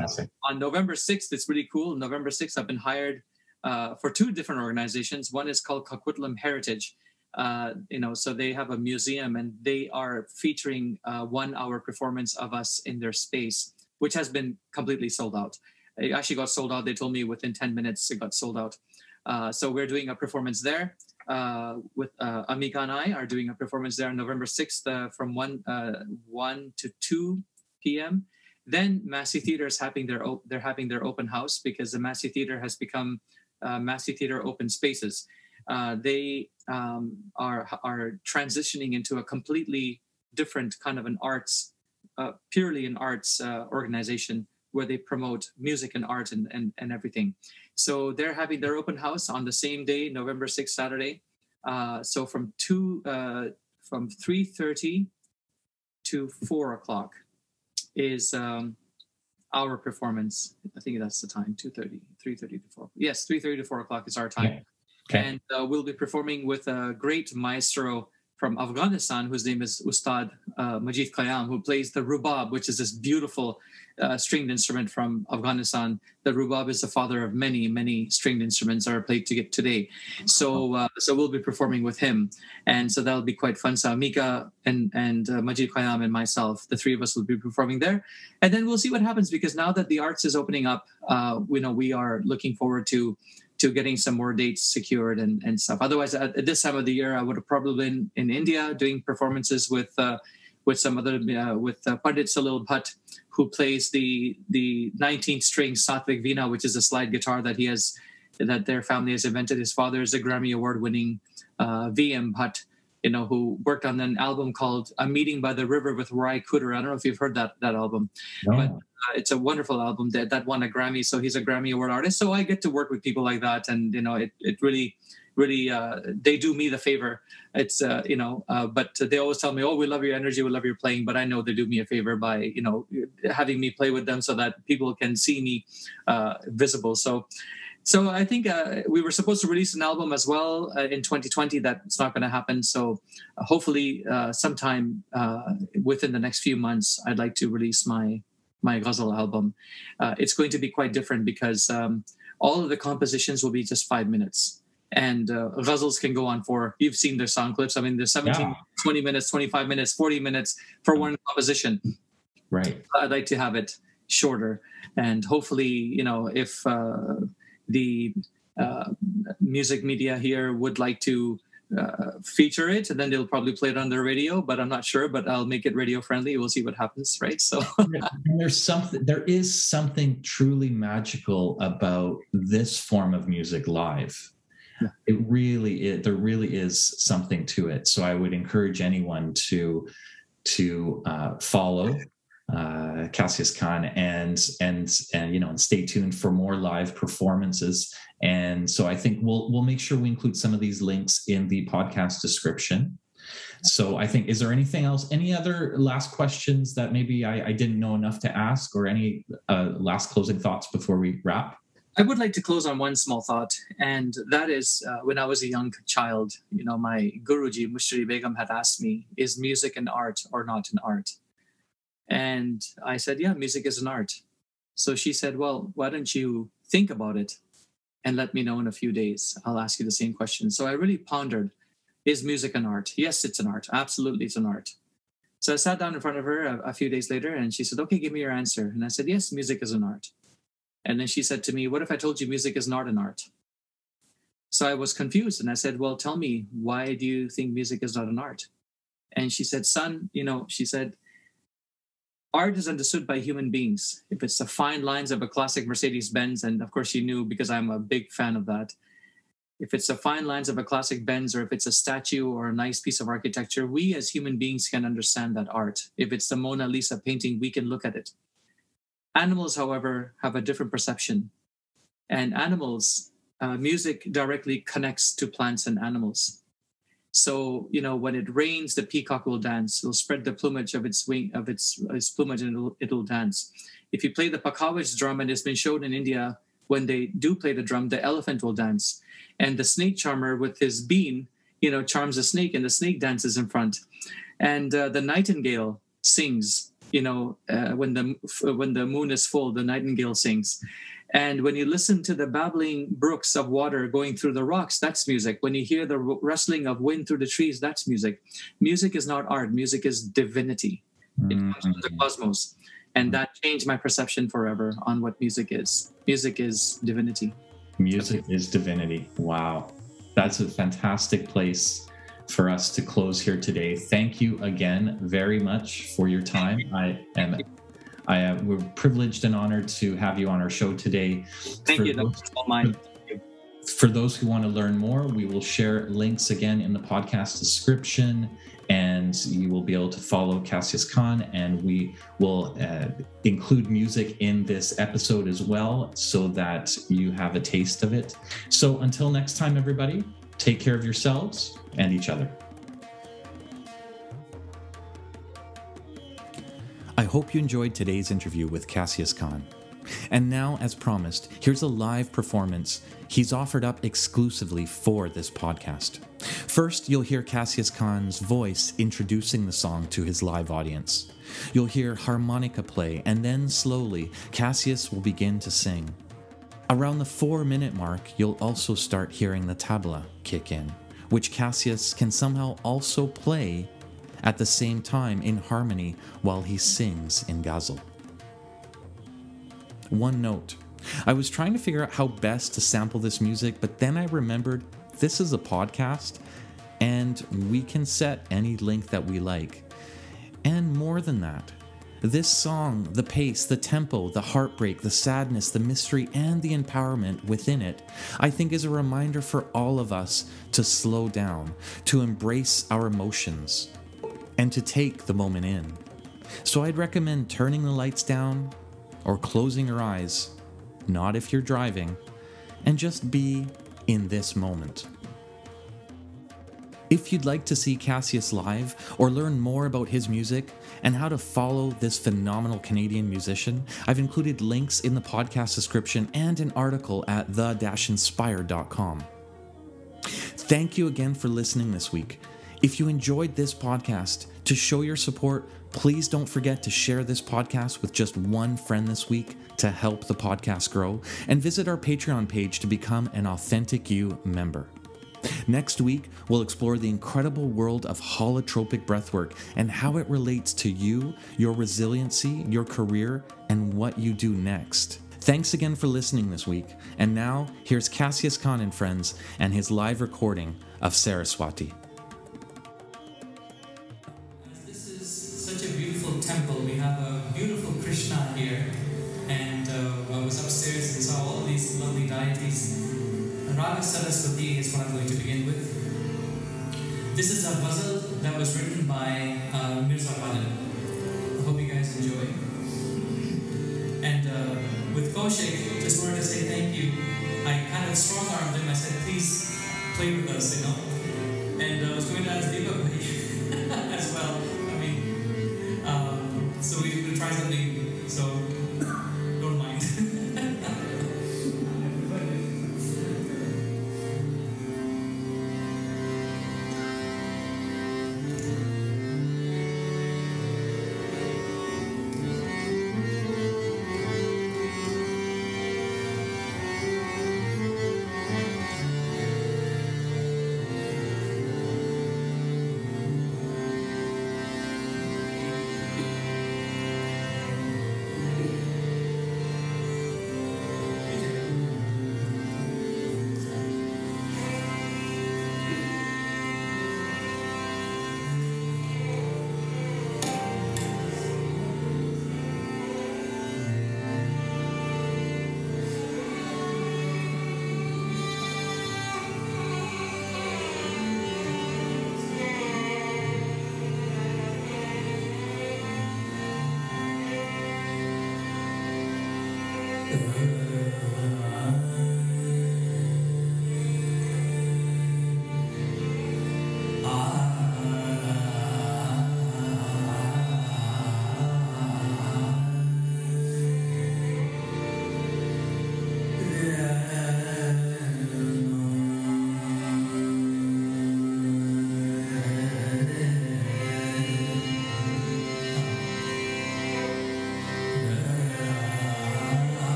on November 6th, it's really cool. November 6th, I've been hired for two different organizations. One is called Coquitlam Heritage. So they have a museum, and they are featuring 1 hour performance of us in their space, which has been completely sold out. It actually got sold out. They told me within 10 minutes it got sold out. So we're doing a performance there with Amika and I are doing a performance there on November 6th from 1 to 2 p.m. Then Massey Theatre is having their open house, because the Massey Theatre has become Massey Theatre Open Spaces. They are transitioning into a completely different kind of an arts, purely an arts organization, where they promote music and art and everything. So they're having their open house on the same day, November 6th, Saturday. So from 3:30 to 4 o'clock is our performance. I think that's the time, 3:30 to 4. Yes, 3:30 to 4 o'clock is our time. Yeah. Okay. And we'll be performing with a great maestro from Afghanistan, whose name is Ustad Majid Khayyam, who plays the rubab, which is this beautiful stringed instrument from Afghanistan. The rubab is the father of many, many stringed instruments that are played today. So we'll be performing with him. And so that'll be quite fun. So Amika and Majid Khayyam and myself, the three of us will be performing there. And then we'll see what happens, because now that the arts is opening up, we are looking forward to getting some more dates secured and stuff. Otherwise, at this time of the year, I would have probably been in India doing performances with some other with Pandit Salil Bhatt, who plays the 19th string Satvik Veena, which is a slide guitar that their family has invented. His father is a Grammy Award winning VM Bhatt, who worked on an album called A Meeting by the River with Rai Kuder. I don't know if you've heard that album, but it's a wonderful album that won a Grammy. So he's a Grammy Award artist. So I get to work with people like that. And, it really, really, they do me the favor. It's, but they always tell me, oh, we love your energy, we love your playing. But I know they do me a favor by, having me play with them so that people can see me visible. So I think we were supposed to release an album as well in 2020. That's not going to happen. So hopefully sometime within the next few months, I'd like to release my Ghazal album. It's going to be quite different, because all of the compositions will be just 5 minutes. And Ghazals can go on for, you've seen their song clips. I mean, there's 17, 20 minutes, 25 minutes, 40 minutes for one composition. Right. I'd like to have it shorter. And hopefully, if the music media here would like to feature it, and then they'll probably play it on their radio, but I'm not sure, but I'll make it radio friendly. We'll see what happens, right? So there is something truly magical about this form of music live. Yeah. There really is something to it. So I would encourage anyone to follow Cassius Khan and stay tuned for more live performances. And so I think we'll make sure we include some of these links in the podcast description. So I think, is there anything else, any other last questions that maybe I didn't know enough to ask, or any last closing thoughts before we wrap? I would like to close on one small thought, and that is when I was a young child, my Guruji, Mushtari Begum, had asked me, is music an art or not an art? And I said, yeah, music is an art. So she said, well, why don't you think about it and let me know in a few days? I'll ask you the same question. So I really pondered, is music an art? Yes, it's an art. Absolutely, it's an art. So I sat down in front of her a few days later, and she said, okay, give me your answer. And I said, yes, music is an art. And then she said to me, what if I told you music is not an art? So I was confused, and I said, well, tell me, why do you think music is not an art? And she said, son, she said, art is understood by human beings. If it's the fine lines of a classic Mercedes-Benz, and of course she knew because I'm a big fan of that. If it's the fine lines of a classic Benz, or if it's a statue or a nice piece of architecture, we as human beings can understand that art. If it's the Mona Lisa painting, we can look at it. Animals, however, have a different perception. And animals, music directly connects to plants and animals. So, when it rains, the peacock will dance. It'll spread the plumage of its wing, of its plumage, and it'll dance. If you play the pakawaj drum, and it's been shown in India, when they do play the drum, the elephant will dance. And the snake charmer with his bean, charms the snake, and the snake dances in front. And the nightingale sings. When the moon is full, the nightingale sings. And when you listen to the babbling brooks of water going through the rocks, that's music. When you hear the rustling of wind through the trees, that's music. Music is not art. Music is divinity. It comes from the cosmos. And that changed my perception forever on what music is. Music is divinity. Music is divinity. Wow. That's a fantastic place for us to close here today. Thank you again very much for your time. We're privileged and honored to have you on our show today. Thank you. That's all mine. For those who want to learn more, we will share links again in the podcast description, and you will be able to follow Cassius Khan, and we will include music in this episode as well so that you have a taste of it. So until next time, everybody, take care of yourselves and each other. I hope you enjoyed today's interview with Cassius Khan. And now, as promised, here's a live performance he's offered up exclusively for this podcast. First, you'll hear Cassius Khan's voice introducing the song to his live audience. You'll hear harmonica play, and then slowly, Cassius will begin to sing. Around the 4-minute mark, you'll also start hearing the tabla kick in, which Cassius can somehow also play at the same time in harmony while he sings in Ghazal. One note, I was trying to figure out how best to sample this music, but then I remembered this is a podcast and we can set any length that we like. And more than that, this song, the pace, the tempo, the heartbreak, the sadness, the mystery, and the empowerment within it, I think is a reminder for all of us to slow down, to embrace our emotions, and to take the moment in. So I'd recommend turning the lights down or closing your eyes, not if you're driving, and just be in this moment. If you'd like to see Cassius live or learn more about his music and how to follow this phenomenal Canadian musician, I've included links in the podcast description and an article at The-Inspired.com. Thank you again for listening this week. If you enjoyed this podcast, to show your support, please don't forget to share this podcast with just one friend this week to help the podcast grow, and visit our Patreon page to become an Authentic You member. Next week, we'll explore the incredible world of holotropic breathwork and how it relates to you, your resiliency, your career, and what you do next. Thanks again for listening this week. And now, here's Cassius Khan and friends and his live recording of Saraswati. This is such a beautiful temple. We have a beautiful Krishna here. And I was upstairs and saw all of these lovely deities. Raga Saraswati is what I'm going to begin with. This is a ghazal that was written by Mirza Ghalib. I hope you guys enjoy. And with Kaushik, just wanted to say thank you. I kind of strong-armed him. I said, please play with us, you know. And I was going to ask Deepak as well. I mean, so we'll try something. So don't mind.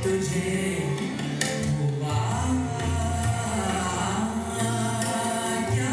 तुझे हुआ क्या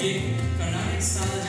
ये Karnataka style